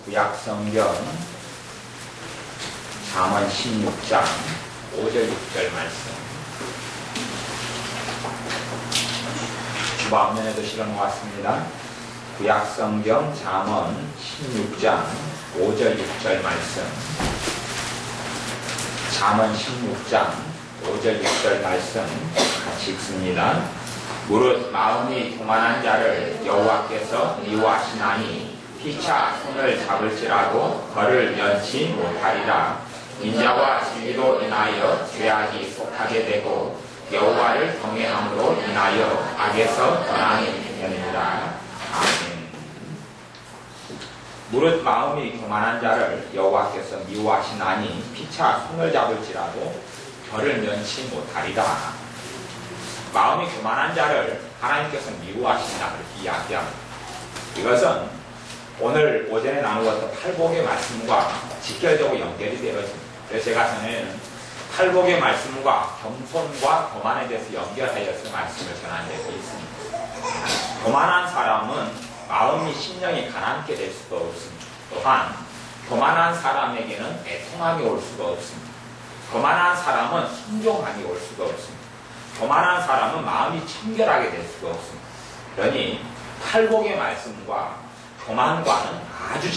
구약성경 잠언 16장 5절 6절 말씀. 주방면에도 실어놓았습니다. 구약성경 잠언 16장 5절 6절 말씀. 잠언 16장 5절 6절 말씀 같이 읽습니다. 무릇 마음이 교만한 자를 여호와께서 미워하시나니 피차 손을 잡을지라도 벌을 면치 못하리라. 인자와 진리로 인하여 죄악이 속하게 되고 여호와를 경외함으로 인하여 악에서 떠나는 행렬이라. 아멘. 무릇 마음이 교만한 자를 여호와께서 미워하시나니 피차 손을 잡을지라도 벌을 면치 못하리라. 마음이 교만한 자를 하나님께서 미워하신다 그렇게 이야기합니다. 이것은 오늘 오전에 나누었던 팔복의 말씀과 직결적으로 연결이 되어집니다. 그래서 제가 전에는 팔복의 말씀과 겸손과 교만에 대해서 연결하여서 말씀을 전한 적이 있습니다. 교만한 사람은 마음이 심령이 가난하게 될 수도 없습니다. 또한 교만한 사람에게는 애통함이 올 수도 없습니다. 교만한 사람은 순종함이 올 수도 없습니다. 교만한 사람은 마음이 청결하게 될 수가 없습니다. 그러니 팔복의 말씀과 교만과는 아주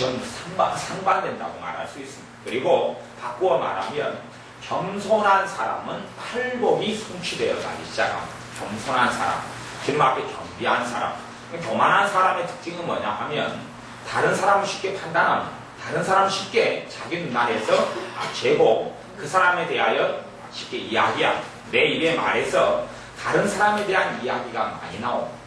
상반된다고 말할 수 있습니다. 그리고 바꾸어 말하면 겸손한 사람은 팔복이 성취되어가기 시작합니다. 겸손한 사람, 주님 앞에 겸비한 사람. 교만한 사람의 특징은 뭐냐 하면 다른 사람을 쉽게 판단합니다. 다른 사람을 쉽게 자기 눈안에서 죄고 그 사람에 대하여 쉽게 이야기합니다. 내 입에 말해서 다른 사람에 대한 이야기가 많이 나옵니다.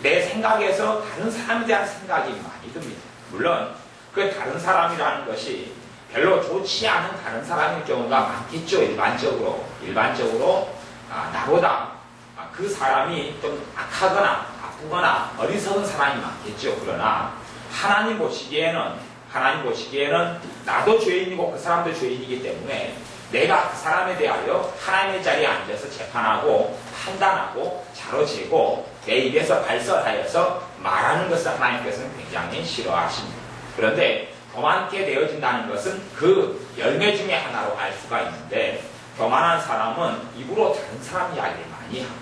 내 생각에서 다른 사람에 대한 생각이 많이 듭니다. 물론 그 다른 사람이라는 것이 별로 좋지 않은 다른 사람일 경우가 많겠죠. 일반적으로 나보다 그 사람이 좀 악하거나 나쁘거나 어리석은 사람이 많겠죠. 그러나 하나님 보시기에는 나도 죄인이고 그 사람도 죄인이기 때문에 내가 그 사람에 대하여 하나님의 자리에 앉아서 재판하고 판단하고 자로재고 내 입에서 발설하여서 말하는 것을 하나님께서는 굉장히 싫어하십니다. 그런데 교만케 되어진다는 것은 그 열매 중에 하나로 알 수가 있는데 교만한 사람은 입으로 다른 사람 이야기를 많이 합니다.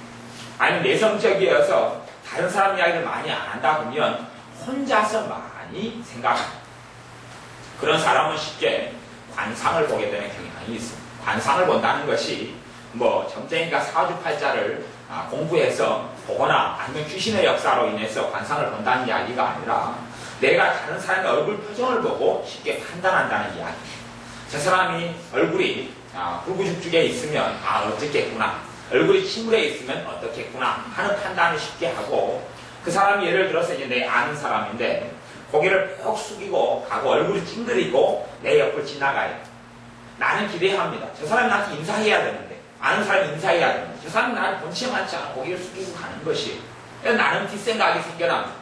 아니면 내성적이어서 다른 사람 이야기를 많이 안 한다 보면 혼자서 많이 생각합니다. 그런 사람은 쉽게 관상을 보게 되는 경향이 있습니다. 관상을 본다는 것이 점쟁이가 사주팔자를 공부해서 보거나 아니면 귀신의 역사로 인해서 관상을 본다는 이야기가 아니라 내가 다른 사람의 얼굴 표정을 보고 쉽게 판단한다는 이야기입니다. 저 사람이 얼굴이 붉은죽죽에 있으면 어떻겠구나, 얼굴이 침울해 있으면 어떻겠구나 하는 판단을 쉽게 하고, 그 사람이 예를 들어서 이제 내 아는 사람인데 고개를 푹 숙이고 가고 얼굴이 찡그리고 내 옆을 지나가요. 나는 기대합니다. 저 사람이 나한테 인사해야 되는데, 아는 사람이 인사해야 되는데 저 사람이 나를 본체 많지 않아 고개를 숙이고 가는 것이에요. 그래서 나는 뒷생각이 생겨납니다.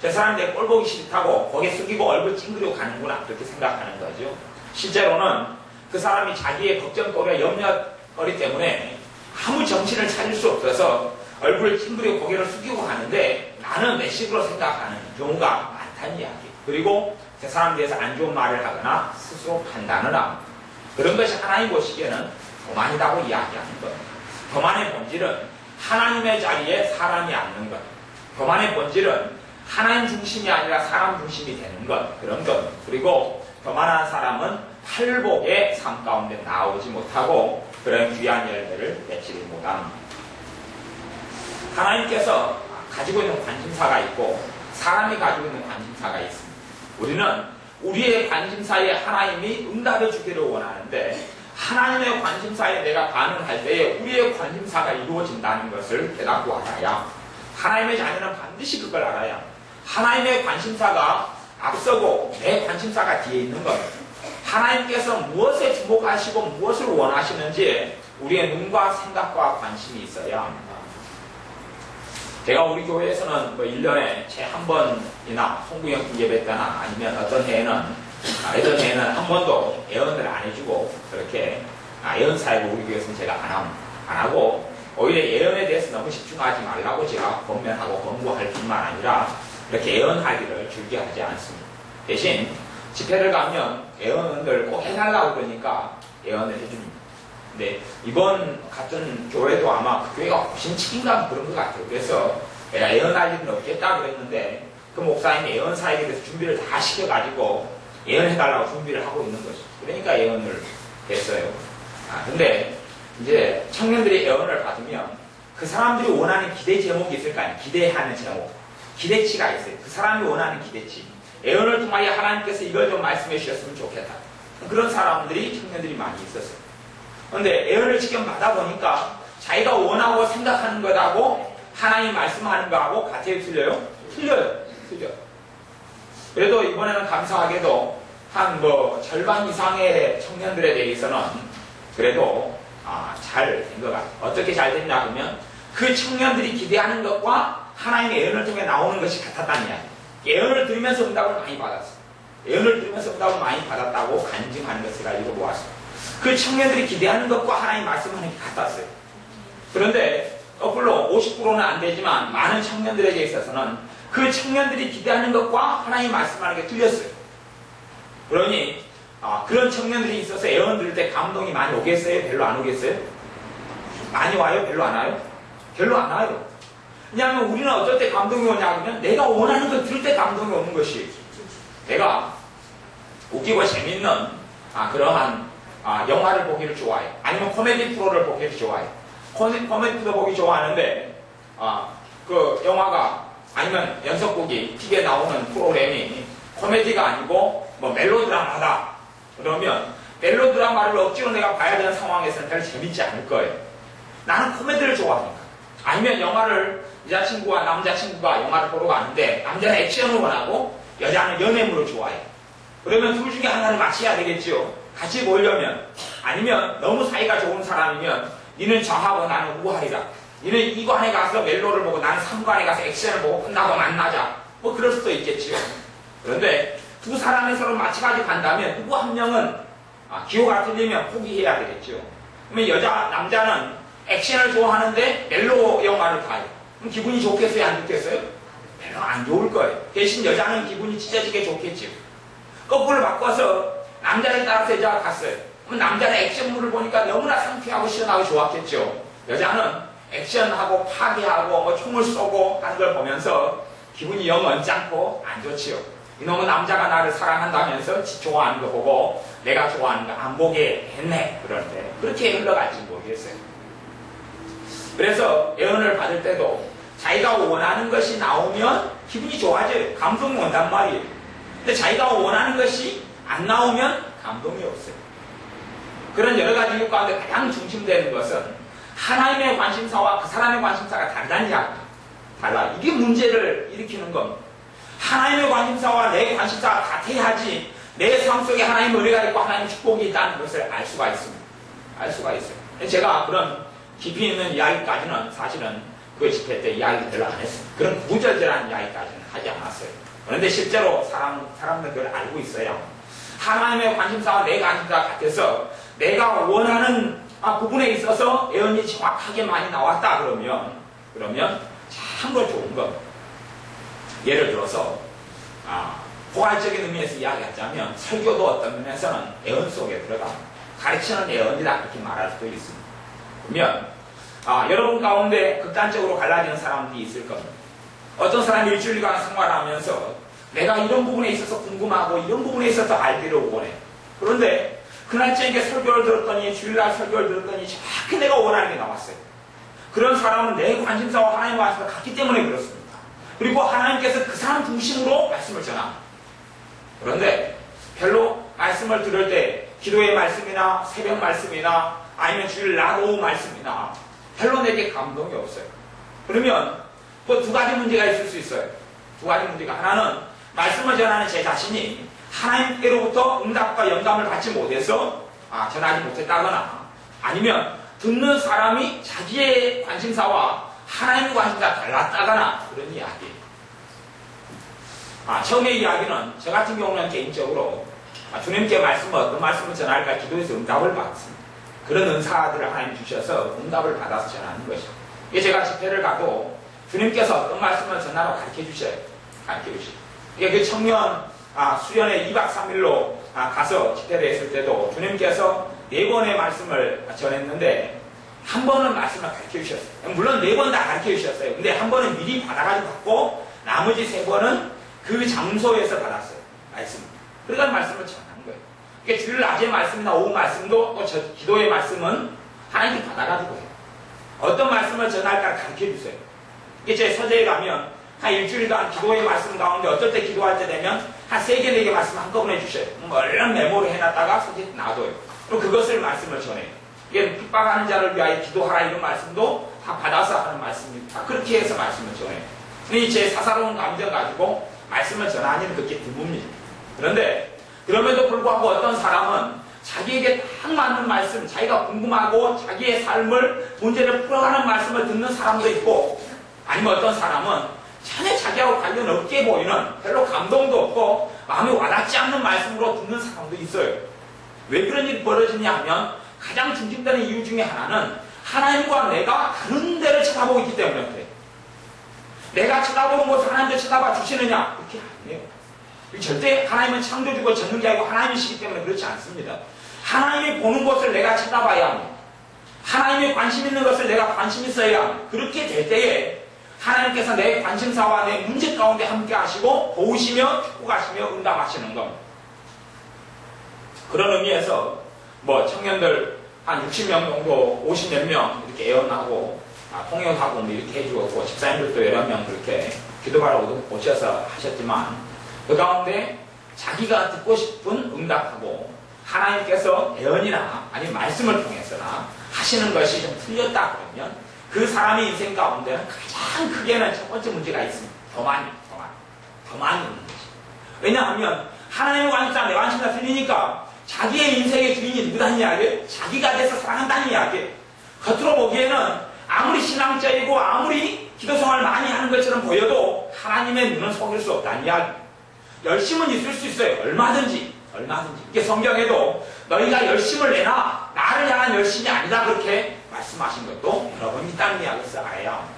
저 사람이 내 꼴 보기 싫다고 고개 숙이고 얼굴 찡그리고 가는구나 그렇게 생각하는 거죠. 실제로는 그 사람이 자기의 걱정거리와 염려거리 때문에 아무 정신을 차릴 수 없어서 얼굴을 찡그리고 고개를 숙이고 가는데 나는 내 식으로 생각하는 경우가 많다는 이야기. 그리고 그 사람에 대해서 안 좋은 말을 하거나 스스로 판단을 합니다. 그런 것이 하나님 보시기에는 교만이라고 이야기하는 것. 교만의 본질은 하나님의 자리에 사람이 앉는 것. 교만의 본질은 하나님 중심이 아니라 사람 중심이 되는 것. 그런 것. 그리고 교만한 사람은 팔복의 삶 가운데 나오지 못하고 그런 귀한 열매를 맺지 못합니다. 하나님께서 가지고 있는 관심사가 있고 사람이 가지고 있는 관심사가 있습니다. 우리는 우리의 관심사에 하나님이 응답해 주기를 원하는데 하나님의 관심사에 내가 반응할 때에 우리의 관심사가 이루어진다는 것을 깨닫고 알아야, 하나님의 자녀는 반드시 그걸 알아야 하나님의 관심사가 앞서고 내 관심사가 뒤에 있는 것, 하나님께서 무엇에 주목하시고 무엇을 원하시는지 우리의 눈과 생각과 관심이 있어야 합니다. 제가 우리 교회에서는 1년에 채 한 번이나 송구영품 예배 때나 아니면 어떤 해에는 한 번도 예언을 안 해주고 그렇게 예언 사역을 우리 교회에서는 제가 안 하고 오히려 예언에 대해서 너무 집중하지 말라고 제가 권면하고 권고할 뿐만 아니라 그렇게 예언하기를 즐겨하지 않습니다. 대신 집회를 가면 예언을 꼭 해달라고 그러니까 예언을 해줍니다. 근데 이번 같은 교회도 아마 그 교회가 훨씬 책임감 그런 것 같아요. 그래서 내가 예언할 일은 없겠다 그랬는데 그 목사님이 예언사에게 대해서 준비를 다 시켜가지고 예언해달라고 준비를 하고 있는 거죠. 그러니까 예언을 했어요. 근데 이제 청년들이 예언을 받으면 그 사람들이 원하는 기대 제목이 있을 거 아니에요. 기대하는 제목. 기대치가 있어요. 그 사람이 원하는 기대치. 예언을 통하여 하나님께서 이걸 좀 말씀해 주셨으면 좋겠다. 그런 사람들이 청년들이 많이 있었어요. 그런데 예언을 지금 받아보니까 자기가 원하고 생각하는 것하고 하나님 말씀하는 거하고 같아요? 틀려요? 틀려요. 그래도 이번에는 감사하게도 한 절반 이상의 청년들에 대해서는 그래도 잘 된 것 같아요. 어떻게 잘 됐냐 하면 그 청년들이 기대하는 것과 하나님의 예언을 통해 나오는 것이 같았다는 이야기. 예언을 들으면서 응답을 많이 받았어요. 예언을 들으면서 응답을 많이 받았다고 간증하는 것을 가지고 모았어요. 그 청년들이 기대하는 것과 하나님 말씀하는 게 같았어요. 그런데 거꾸로 50%는 안 되지만 많은 청년들에게 있어서는 그 청년들이 기대하는 것과 하나님 말씀하는 게 틀렸어요. 그러니 그런 청년들이 있어서 예언 들을 때 감동이 많이 오겠어요? 별로 안 오겠어요? 많이 와요? 별로 안 와요? 별로 안 와요. 왜냐하면 우리는 어떨 때 감동이 오냐 하면 내가 원하는 걸 들을 때 감동이 오는 것이 내가 웃기고 재밌는 그러한 영화를 보기를 좋아해. 아니면 코미디 프로를 보기를 좋아해. 코미디 프로 보기 좋아하는데 그 영화가 아니면 연속극이 TV에 나오는 프로그램이 코미디가 아니고 멜로드라마다 그러면 멜로드라마를 억지로 내가 봐야 되는 상황에서는 별 재밌지 않을 거예요. 나는 코미디를 좋아하니까. 아니면 영화를 여자친구와 남자친구가 영화를 보러 가는데 남자는 액션을 원하고 여자는 연애물을 좋아해. 그러면 둘 중에 하나를 맞춰야 되겠죠. 같이 보려면. 아니면 너무 사이가 좋은 사람이면 니는 저하고 나는 우하리라. 니는 이관에 가서 멜로를 보고 나는 3관에 가서 액션을 보고 끝나고 만나자. 그럴 수도 있겠지요. 그런데 두 사람이 서로 맞춰가지고 간다면 누구 한 명은 기호가 틀리면 포기해야 되겠죠. 그러면 남자는 액션을 좋아하는데 멜로 영화를 봐요. 그럼 기분이 좋겠어요? 안 좋겠어요? 별로 안 좋을 거예요. 대신 여자는 기분이 찢어지게 좋겠죠. 거꾸로 바꿔서 남자를 따라서 여자가 갔어요. 그럼 남자는 액션물을 보니까 너무나 상쾌하고 시원하고 좋았겠죠. 여자는 액션하고 파괴하고 총을 쏘고 하는 걸 보면서 기분이 영 언짢고 안 좋지요. 이놈은 남자가 나를 사랑한다면서 좋아하는 거 보고 내가 좋아하는 거 안 보게 했네. 그런데 그렇게 흘러갈지 모르겠어요. 그래서 예언을 받을 때도 자기가 원하는 것이 나오면 기분이 좋아져요. 감동이 온단 말이에요. 근데 자기가 원하는 것이 안 나오면 감동이 없어요. 그런 여러 가지 이유 가운데 가장 중심되는 것은 하나님의 관심사와 그 사람의 관심사가 다르다는 이야기입니다. 달라. 이게 문제를 일으키는 겁니다. 하나님의 관심사와 내 관심사가 같아야지 내 삶 속에 하나님의 은혜가 있고 하나님의 축복이 있다는 것을 알 수가 있습니다. 알 수가 있어요. 제가 그런 깊이 있는 이야기까지는 사실은 그 집회 때 이야기 별로 안 했어요. 그런 구절절한 이야기까지는 하지 않았어요. 그런데 실제로 사람들 그걸 알고 있어요. 하나님의 관심사와 내 관심사가 같아서 내가 원하는 부분에 있어서 예언이 정확하게 많이 나왔다 그러면 참으로 좋은 것. 예를 들어서 포괄적인 의미에서 이야기하자면 설교도 어떤 면에서는 예언 속에 들어갑니다. 가르치는 예언이다 그렇게 말할 수도 있습니다. 그러면 여러분 가운데 극단적으로 갈라지는 사람들이 있을 겁니다. 어떤 사람이 일주일간 생활하면서 내가 이런 부분에 있어서 궁금하고 이런 부분에 있어서 알기를 원해. 그런데 그날 저녁에 설교를 들었더니 주일날 설교를 들었더니 정확히 내가 원하는 게 나왔어요. 그런 사람은 내 관심사와 하나님의 관심사가 같기 때문에 그렇습니다. 그리고 하나님께서 그 사람 중심으로 말씀을 전합니다. 그런데 별로 말씀을 들을 때 기도의 말씀이나 새벽 말씀이나 아니면 주일 나도 말씀이나 별로 내게 감동이 없어요. 그러면 두 가지 문제가 있을 수 있어요. 두 가지 문제가 하나는 말씀을 전하는 제 자신이 하나님께로부터 응답과 영감을 받지 못해서 전하지 못했다거나 아니면 듣는 사람이 자기의 관심사와 하나님의 관심사가 달랐다거나 그런 이야기예요. 처음의 이야기는 저 같은 경우는 개인적으로 주님께 어떤 말씀을 전할까 기도해서 응답을 받았습니다. 그런 은사들을 하나님 주셔서 응답을 받아서 전하는 것이죠. 이게 제가 집회를 가도 주님께서 어떤 말씀을 전하라고 가르쳐 주셔요. 이게 그 청년 수련회 2박 3일로 가서 집회를 했을 때도 주님께서 4번의 말씀을 전했는데 한 번은 말씀을 가르쳐 주셨어요. 물론 4번 다 가르쳐 주셨어요. 근데 한 번은 미리 받아가지고 갔고 나머지 3번은 그 장소에서 받았어요. 말씀. 그러니까 말씀을 전하는 거예요. 그러니까 주일 낮의 말씀이나 오후 말씀도 또 기도의 말씀은 하나님께 받아가지고 해요. 어떤 말씀을 전할까 가르쳐 주세요. 이게 제 서재에 가면 한 일주일간 기도의 말씀 가운데 어떨 때 기도할 때 되면 한 3개, 4개 말씀 한꺼번에 주셔요. 얼른 메모를 해놨다가 서재에 놔둬요. 그럼 그것을 말씀을 전해요. 이게 핍박하는 자를 위하여 기도하라 이런 말씀도 다 받아서 하는 말씀입니다. 그렇게 해서 말씀을 전해요. 제 사사로운 감정 가지고 말씀을 전하기는 그렇게 드뭅니다. 그런데 그럼에도 불구하고 어떤 사람은 자기에게 딱 맞는 말씀, 자기가 궁금하고 자기의 삶을 문제를 풀어가는 말씀을 듣는 사람도 있고 아니면 어떤 사람은 전혀 자기하고 관련 없게 보이는 별로 감동도 없고 마음에 와닿지 않는 말씀으로 듣는 사람도 있어요. 왜 그런 일이 벌어지냐 하면 가장 중심되는 이유 중에 하나는 하나님과 내가 다른 데를 쳐다보고 있기 때문에 그래요. 내가 쳐다보는 곳을 하나님도 쳐다봐 주시느냐? 그렇게 아니에요. 절대 하나님은 창조주고 전능자이고 하나님이시기 때문에 그렇지 않습니다. 하나님이 보는 것을 내가 쳐다봐야 합니다. 하나님이 관심 있는 것을 내가 관심 있어야 합니다. 그렇게 될 때에 하나님께서 내 관심사와 내 문제 가운데 함께 하시고 도우시며 축복하시며 응답하시는 겁니다. 그런 의미에서 청년들 한 60명 정도 50몇 명 이렇게 애원하고 통역하고 이렇게 해주었고 집사님들도 여러 명 그렇게 기도하러 오셔서 하셨지만 그 가운데 자기가 듣고 싶은 응답하고 하나님께서 애언이나 아니면 말씀을 통해서나 하시는 것이 좀 틀렸다 그러면 그 사람의 인생 가운데는 가장 크게는 첫 번째 문제가 있습니다. 더 많이 있는 거지. 왜냐하면 하나님의 관심사 내 관심사 틀리니까 자기의 인생의 주인이 누구다는 이야기예요? 자기가 돼서 사랑한다는 이야기예요. 겉으로 보기에는 아무리 신앙자이고 아무리 기도생활을 많이 하는 것처럼 보여도 하나님의 눈은 속일 수 없다는 이야기. 열심은 있을 수 있어요. 얼마든지. 이게 성경에도 너희가 열심을 내나 나를 향한 열심이 아니다 그렇게 말씀하신 것도 여러 번 있다는 이야기를 알아야 합니다.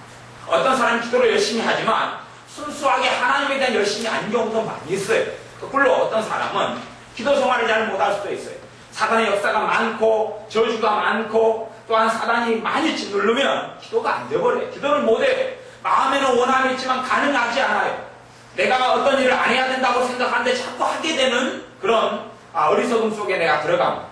어떤 사람이 기도를 열심히 하지만 순수하게 하나님에 대한 열심이 아닌 경우도 많이 있어요. 거꾸로 어떤 사람은 기도 생활을 잘 못할 수도 있어요. 사단의 역사가 많고 저주가 많고 또한 사단이 많이 짓누르면 기도가 안 돼버려요. 기도를 못해요. 마음에는 원함이 있지만 가능하지 않아요. 내가 어떤 일을 안 해야 된다고 생각하는데 자꾸 하게 되는 그런 어리석음 속에 내가 들어갑니다.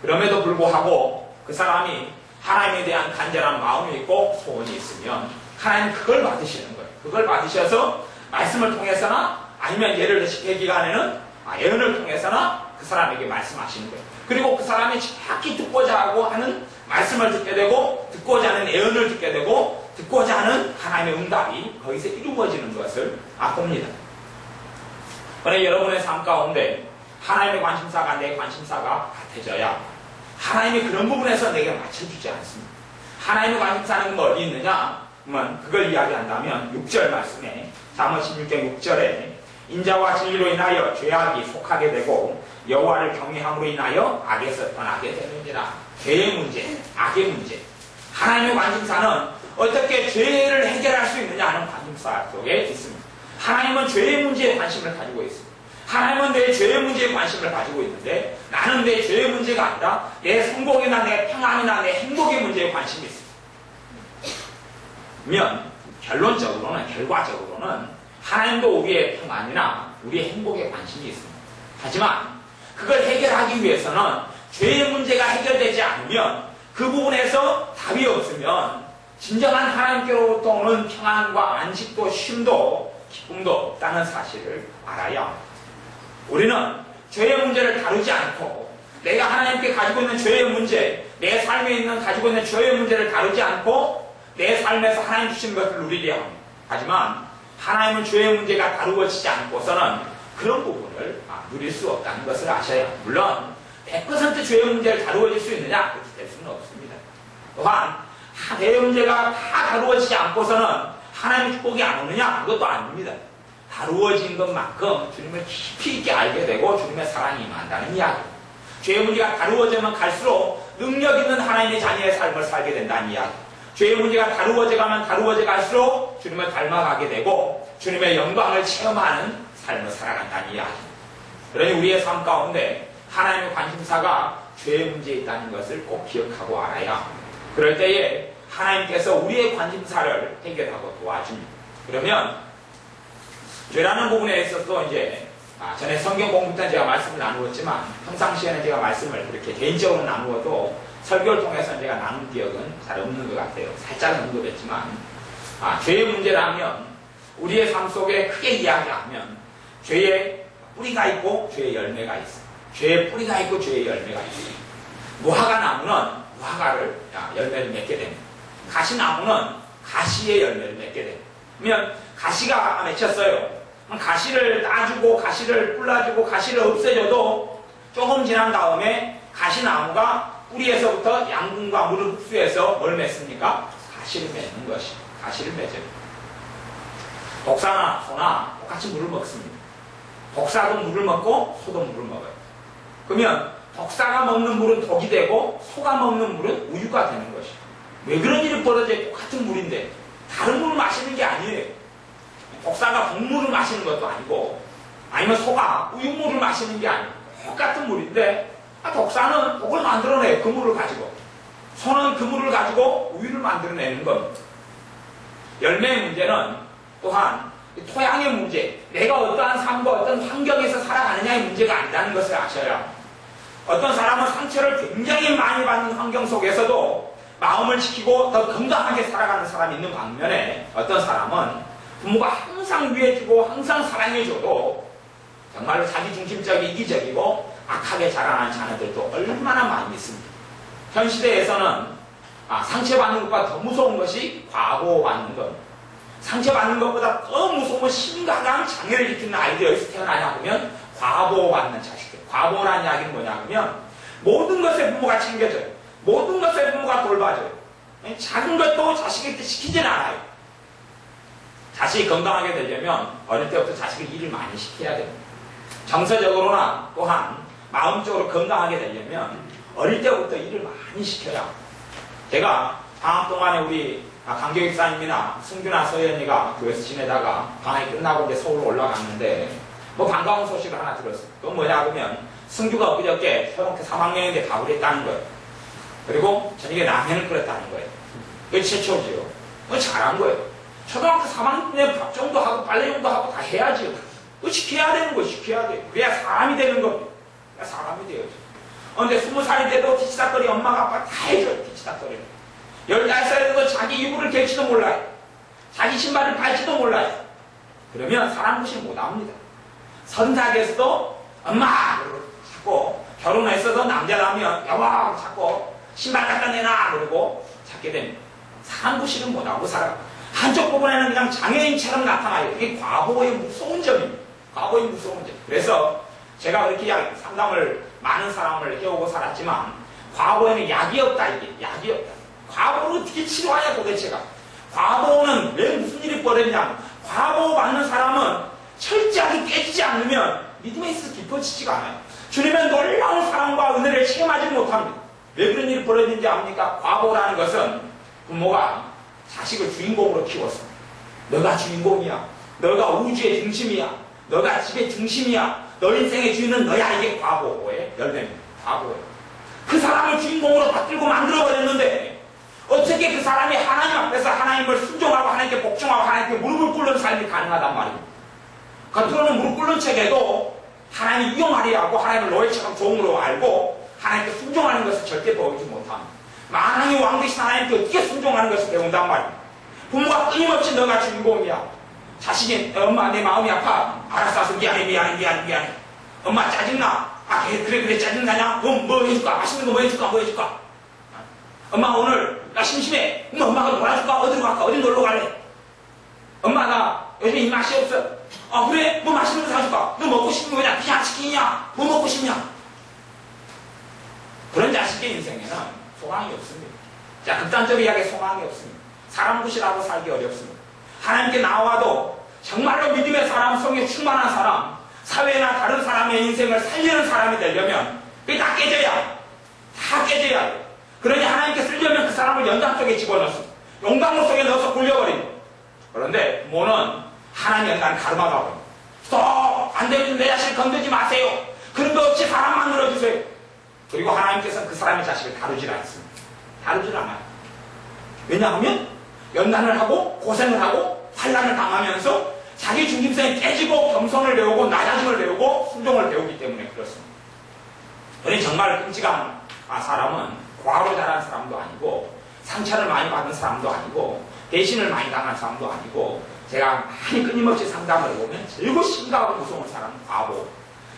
그럼에도 불구하고 그 사람이 하나님에 대한 간절한 마음이 있고 소원이 있으면 하나님 그걸 받으시는 거예요. 그걸 받으셔서 말씀을 통해서나 아니면 예를 들어 집회 기간에는 예언을 통해서나 그 사람에게 말씀하시는 거예요. 그리고 그 사람이 정확히 듣고자 하고 하는 말씀을 듣게 되고 듣고자 하는 예언을 듣게 되고 듣고자 하는 하나님의 응답이 거기서 이루어지는 것을 봅니다. 그러나 여러분의 삶 가운데 하나님의 관심사가 내 관심사가 같아져야 하나님이 그런 부분에서 내게 맞춰주지 않습니다. 하나님의 관심사는 어디 있느냐? 그걸 이야기한다면 6절 말씀에 잠언 16장 6절에 인자와 진리로 인하여 죄악이 속하게 되고 여호와를 경외함으로 인하여 악에서 떠나게 되느니라. 죄의 문제, 악의 문제. 하나님의 관심사는 어떻게 죄를 해결할 수 있느냐 하는 관심사 속에 있습니다. 하나님은 죄의 문제에 관심을 가지고 있습니다. 하나님은 내 죄의 문제에 관심을 가지고 있는데 나는 내 죄의 문제가 아니라 내 성공이나 내 평안이나 내 행복의 문제에 관심이 있습니다. 그러면 결과적으로는 하나님도 우리의 평안이나 우리의 행복에 관심이 있습니다. 하지만 그걸 해결하기 위해서는 죄의 문제가 해결되지 않으면 그 부분에서 답이 없으면 진정한 하나님께로부터 오는 평안과 안식도 쉼도 기쁨도 없다는 사실을 알아야 합니다. 우리는 죄의 문제를 다루지 않고 내가 하나님께 가지고 있는 죄의 문제, 내 삶에 가지고 있는 죄의 문제를 다루지 않고 내 삶에서 하나님 주신 것을 누리려 합니다. 하지만 하나님은 죄의 문제가 다루어지지 않고서는 그런 부분을 누릴 수 없다는 것을 아셔야 합니다. 물론 100% 죄의 문제를 다루어질 수 있느냐? 그렇게 될 수는 없습니다. 또한 죄의 문제가 다 다루어지지 않고서는 하나님의 축복이 안 오느냐? 그것도 아닙니다. 다루어진 것만큼 주님을 깊이 있게 알게 되고 주님의 사랑이 임한다는 이야기. 죄의 문제가 다루어지면 갈수록 능력 있는 하나님의 자녀의 삶을 살게 된다는 이야기. 죄의 문제가 다루어져 갈수록 주님을 닮아가게 되고 주님의 영광을 체험하는 삶을 살아간다는 이야기. 그러니 우리의 삶 가운데 하나님의 관심사가 죄의 문제에 있다는 것을 꼭 기억하고 알아야 합니다. 그럴 때에 하나님께서 우리의 관심사를 해결하고 도와줍니다. 그러면 죄라는 부분에 있어서 이제 전에 성경 공부 때 제가 말씀을 나누었지만 평상시에는 제가 말씀을 그렇게 개인적으로 나누어도 설교를 통해서 제가 나눈 기억은 잘 없는 것 같아요. 살짝은 언급했지만 죄의 문제라면 우리의 삶 속에 크게 이야기하면 죄의 뿌리가 있고 죄의 열매가 있어요. 죄의 뿌리가 있고 죄의 열매가 있어요. 무화과 나무는 무화과를 열매를 맺게 됩니다. 가시나무는 가시의 열매를 맺게 됩니다. 그러면 가시가 맺혔어요. 가시를 따주고 가시를 불라주고 가시를 없애줘도 조금 지난 다음에 가시나무가 뿌리에서부터 양분과 물을 흡수해서 뭘 맺습니까? 가시를 맺는 것이 가시를 맺어요. 독사나 소나 똑같이 물을 먹습니다. 독사도 물을 먹고 소도 물을 먹어요. 그러면 독사가 먹는 물은 독이 되고 소가 먹는 물은 우유가 되는 것이에요. 왜 그런 일이 벌어져요? 똑같은 물인데 다른 물을 마시는 게 아니에요. 독사가 독물을 마시는 것도 아니고 아니면 소가 우유물을 마시는 게 아니고 똑같은 물인데 독사는 독을 만들어내요. 그 물을 가지고. 소는 그 물을 가지고 우유를 만들어내는 겁니다. 열매의 문제는 또한 토양의 문제, 내가 어떠한 삶과 어떤 환경에서 살아가느냐의 문제가 아니라는 것을 아셔야 합니다. 어떤 사람은 상처를 굉장히 많이 받는 환경 속에서도 마음을 지키고 더 건강하게 살아가는 사람이 있는 반면에 어떤 사람은 부모가 항상 위해주고 항상 사랑해줘도 정말로 자기중심적이고 이기적이고 악하게 자라나는 자녀들도 얼마나 많이 있습니다. 현 시대에서는 상처받는 것보다 더 무서운 것이 과보받는 것. 상처받는 것보다 더 무서운 심각한 장애를 일으키는 아이들이 어디서 태어나냐 하면 과보받는 자식들. 과보라는 이야기는 뭐냐 하면 모든 것에 부모가 챙겨줘요. 모든 것에 부모가 돌봐줘요. 작은 것도 자식에게 시키지는 않아요. 자식이 건강하게 되려면 어릴 때부터 자식을 일을 많이 시켜야 됩니다. 정서적으로나 또한 마음적으로 건강하게 되려면 어릴 때부터 일을 많이 시켜야 합니다. 제가 방학 동안에 우리 강교육사님이나 승규나 서연이가 교회에서 지내다가 방학이 끝나고 이제 서울로 올라갔는데 뭐 반가운 소식을 하나 들었어요. 그건 뭐냐 하면 승규가 엊그저께 초등학교 3학년인데 밥을 했다는 거예요. 그리고 저녁에 라면을 끓였다는 거예요. 그게 최초지요. 그거 잘한 거예요. 초등학교 3학년에 밥 정도 하고 빨래 정도 하고 다 해야지요. 그거 시켜야 되는 거예요. 시켜야 돼요. 그래야 사람이 되는 겁니다. 그래야 사람이 돼야죠. 근데 20살이 돼도 뒤치다거리 엄마가 아빠 다 해줘요. 뒤치다거리를. 15살이 돼도 자기 이불을 갤지도 몰라요. 자기 신발을 밟지도 몰라요. 그러면 사람 무시 못합니다. 30살 돼서도 엄마! 자꾸 결혼했어도 남자라면 여보! 자꾸 신발 갖다 내놔! 그러고 찾게 됩니다. 사람 무시는 못하고 살아요. 한쪽 부분에는 그냥 장애인처럼 나타나요. 이게 과보의 무서운 점입니다. 과보의 무서운 점. 그래서 제가 그렇게 상담을 많은 사람을 해오고 살았지만 과보에는 약이 없다. 이게 약이 없다. 과보를 어떻게 치료하냐 도대체가. 과보는 왜 무슨 일이 벌어지냐. 과보 받는 사람은 철저하게 깨지지 않으면 믿음에 있어서 깊어지지가 않아요. 주님의 놀라운 사랑과 은혜를 체험하지 못합니다. 왜 그런 일이 벌어지는지 압니까? 과보라는 것은 부모가 자식을 주인공으로 키웠어. 너가 주인공이야. 너가 우주의 중심이야. 너가 집의 중심이야. 너 인생의 주인은 너야. 이게 과보의 열매입니다. 과보예요. 그 사람을 주인공으로 받들고 만들어버렸는데 어떻게 그 사람이 하나님 앞에서 하나님을 순종하고 하나님께 복종하고 하나님께 무릎을 꿇는 삶이 가능하단 말입니다. 겉으로는 무릎 꿇는 척해도 하나님이 위험하리야 하고 하나님을 노예처럼 종으로 알고 하나님께 순종하는 것을 절대 보이지 못합니다. 만왕의 왕 되신 하나님께 어떻게 순종하는 것을 배운단 말이야. 부모가 끊임없이 너가 주인공이야. 자식이 엄마 내 마음이 아파. 알았어 미안해. 엄마 짜증나. 그래 짜증나냐? 뭐 해줄까? 맛있는 거 뭐 해줄까? 엄마 오늘 나 심심해. 그럼 엄마가 놀아줄까? 어디로 갈까? 어디 놀러 갈래? 엄마 나 요즘에 입맛이 없어. 그래? 뭐 맛있는 거 사줄까? 너 먹고 싶은 거냐? 피자 치킨이냐? 뭐 먹고 싶냐? 그런 자식의 인생에는 소망이 없습니다. 자, 극단적으로 이야기해 소망이 없습니다. 사람 구실하고 살기 어렵습니다. 하나님께 나와도 정말로 믿음의 사람, 성에 충만한 사람, 사회나 다른 사람의 인생을 살리는 사람이 되려면 그게 다 깨져야 돼. 그러니 하나님께 쓰려면 그 사람을 연장 속에 집어넣습니다. 용광로 속에 넣어서 굴려버립니다. 그런데 부모는 하나님 연단 가르마가 버립니다. 안 되면 내 자식 건드지 마세요. 그런 거 없이 사람 만들어주세요. 그리고 하나님께서는 그 사람의 자식을 다루질 않습니다. 다루질 않아요. 왜냐하면 연단을 하고 고생을 하고 환난을 당하면서 자기 중심성이 깨지고 겸손을 배우고 낮아짐을 배우고 순종을 배우기 때문에 그렇습니다. 그러니 정말 끔찍한 사람은 과로 자란 사람도 아니고 상처를 많이 받은 사람도 아니고 배신을 많이 당한 사람도 아니고 제가 많이 끊임없이 상담을 해보면 제일 심각하고 무서운 사람은 바보,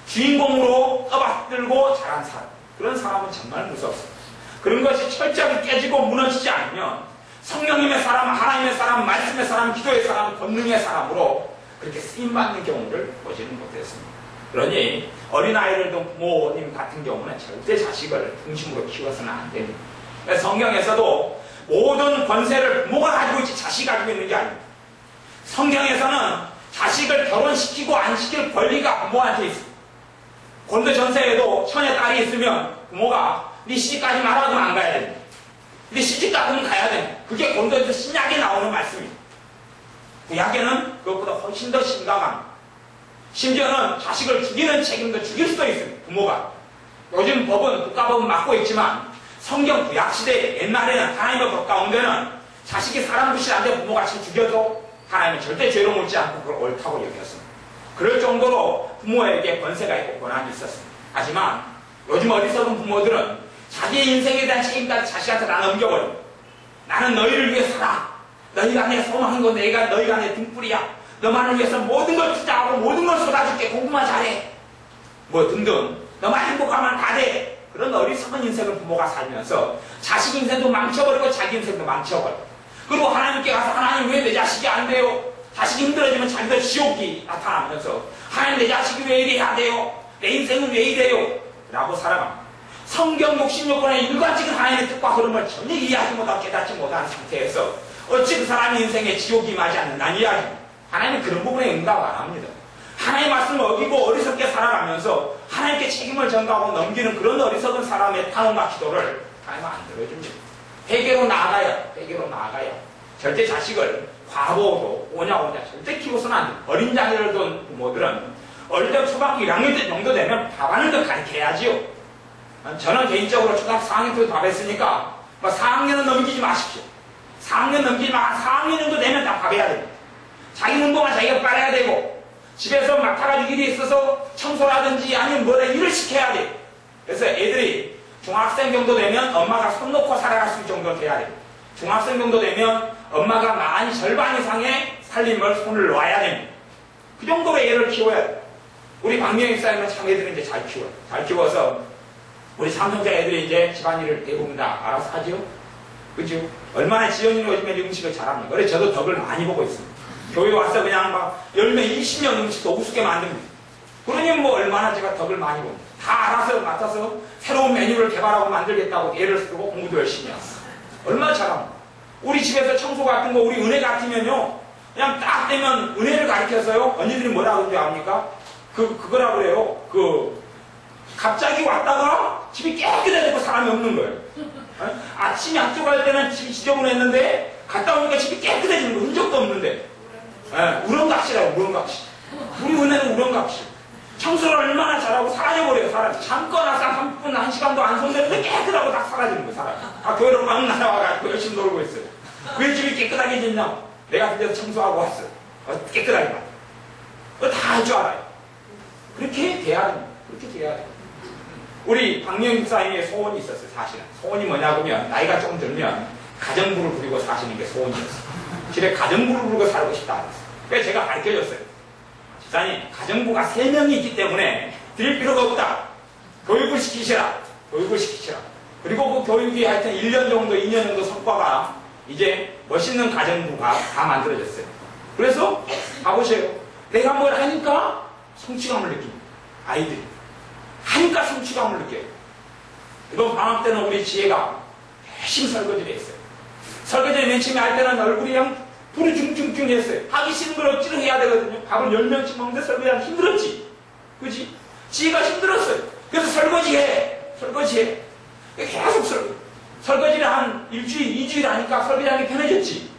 주인공으로 떠받들고 자란 사람, 그런 사람은 정말 무섭습니다. 그런 것이 철저하게 깨지고 무너지지 않으면 성령님의 사람, 하나님의 사람, 말씀의 사람, 기도의 사람, 권능의 사람으로 그렇게 쓰임받는 경우를 보지는 못했습니다. 그러니 어린아이를 둔 부모님 같은 경우는 절대 자식을 중심으로 키워서는 안 됩니다. 성경에서도 모든 권세를 부모가 가지고 있지 자식이 가지고 있는 게 아닙니다. 성경에서는 자식을 결혼시키고 안 시킬 권리가 부모한테 있습니다. 고린도 전서에도 처녀 딸이 있으면 부모가 네 시집까지 말아주면 안 가야 됩니다. 네 시집 가면 가야 됩니다. 그게 고린도에서 신약에 나오는 말씀입니다. 구약에는 그것보다 훨씬 더 심각합니다. 심지어는 자식을 죽이는 책임도 죽일 수도 있습니다. 부모가. 요즘 법은 국가법은 막고 있지만 성경 구약시대 옛날에는 하나님의 법 가운데는 자식이 사람 부실한데 부모같이 죽여도 하나님은 절대 죄로 묻지 않고 그걸 옳다고 여겼습니다. 그럴 정도로 부모에게 권세가 있고 권한이 있었습니다. 하지만 요즘 어리석은 부모들은 자기의 인생에 대한 책임까지 자식한테 다 넘겨버립니다. 나는 너희를 위해 살아. 너희가 내 소망이고 너희가 내 등불이야. 너만을 위해서 모든 걸 투자하고 모든 걸 쏟아줄게. 공부만 잘해. 뭐 등등. 너만 행복하면 다 돼. 그런 어리석은 인생을 부모가 살면서 자식 인생도 망쳐버리고 자기 인생도 망쳐버리고, 그리고 하나님께 가서 하나님 왜 내 자식이 안 돼요? 자식이 힘들어지면 자기도 지옥이 나타나면서 하나님 내 자식이 왜 이래 해야 돼요? 내 인생은 왜 이래요? 라고 살아갑니다. 성경 66권의 일관적인 하나님의 뜻과 흐름을 전혀 이해하지 못하고 깨닫지 못하는 상태에서 어찌 그 사람의 인생에 지옥이 임하지 않는다는 이야기입니다. 하나님은 그런 부분에 응답 안 합니다. 하나님의 말씀을 어기고 어리석게 살아가면서 하나님께 책임을 전가하고 넘기는 그런 어리석은 사람의 탄원과 기도를 하나님은 안 들어줍니다. 회개로 나아가야 절대 자식을 과보도 오냐 절대 키워서는 안 돼요. 어린 자녀를 둔 부모들은 어릴 때 초등학교 1학년 때 정도 되면 밥하는 거 가르쳐야지요. 저는 개인적으로 초등학교 4학년 때도 밥했으니까 4학년은 넘기지 마십시오. 4학년 넘기지 마. 4학년 정도 되면 다 밥해야 됩니다. 자기 운동은 자기가 빨아야 되고, 집에서 맡아가지고 일이 있어서 청소라든지 아니면 뭐라 일을 시켜야 돼요. 그래서 애들이 중학생 정도 되면 엄마가 손 놓고 살아갈 수 있는 정도 돼야 돼요. 중학생 정도 되면 엄마가 많이 절반 이상의 살림을 손을 놔야 됩니다. 그 정도로 애를 키워야 돼요. 우리 박명희 사님은 참 애들을 이제 잘 키워요. 잘 키워서 우리 삼성자 애들이 이제 집안일을 대부분 다 알아서 하죠. 그죠? 얼마나 지연이는 요즘에 음식을 잘합니까? 그래서 저도 덕을 많이 보고 있습니다. 교회 와서 그냥 막 10명, 20명 음식도 우습게 만듭니다. 그러니 뭐 얼마나 제가 덕을 많이 봅니다. 다 알아서 맡아서 새로운 메뉴를 개발하고 만들겠다고 애를 쓰고 공부도 열심히 하고. 얼마나 잘합니까? 우리 집에서 청소 같은 거 우리 은혜 같으면요, 그냥 딱 되면 은혜를 가르쳐서요, 언니들이 뭐라 그러는지 압니까? 그거라 그래요. 갑자기 왔다가 집이 깨끗해지고 사람이 없는 거예요. 아침에 학교 갈 때는 집이 지저분했는데 갔다 오니까 집이 깨끗해지는 거, 흔적도 없는데. 우렁각시라고, 우렁각시. 우리 은혜는 우렁각시. 청소를 얼마나 잘하고 사라져버려요, 사람이. 잠깐 와서 30분, 1시간도 안 손대는데 깨끗하고 다 사라지는 거예요, 사람이. 교회로 막 날아와가지고 열심히 놀고 있어요. 왜 집이 깨끗하게 짓냐고. 내가 그때서 청소하고 왔어요. 깨끗하게 만. 그거 다 할 줄 알아요. 그렇게 돼야 됩니다. 그렇게 돼야 돼요. 우리 박명희 목사님의 소원이 있었어요, 사실은. 소원이 뭐냐면, 나이가 좀 들면 가정부를 부리고 사시는 게 소원이었어요. 집에 가정부를 부리고 살고 싶다 그랬어요. 그래서 제가 가르쳐줬어요. 집사님, 가정부가 3명이 있기 때문에 드릴 필요가 없다. 교육을 시키시라. 그리고 그 교육이 하여튼 1년 정도, 2년 정도 성과가 이제 멋있는 가정부가 다 만들어졌어요. 그래서 가보세요. 내가 뭘 하니까 성취감을 느낍니다. 아이들이. 하니까 성취감을 느껴요. 이번 방학 때는 우리 지혜가 열심히 설거지를 했어요. 설거지를 맨 처음에 할 때는 얼굴이 그냥 불이 중중중 했어요. 하기 싫은 걸 억지로 해야 되거든요. 밥을 10명씩 먹는데 설거지하기 힘들었지. 그지? 지혜가 힘들었어요. 그래서 설거지해. 계속 설거지를 한 일주일, 2주일 하니까 설거지하는 게 편해졌지.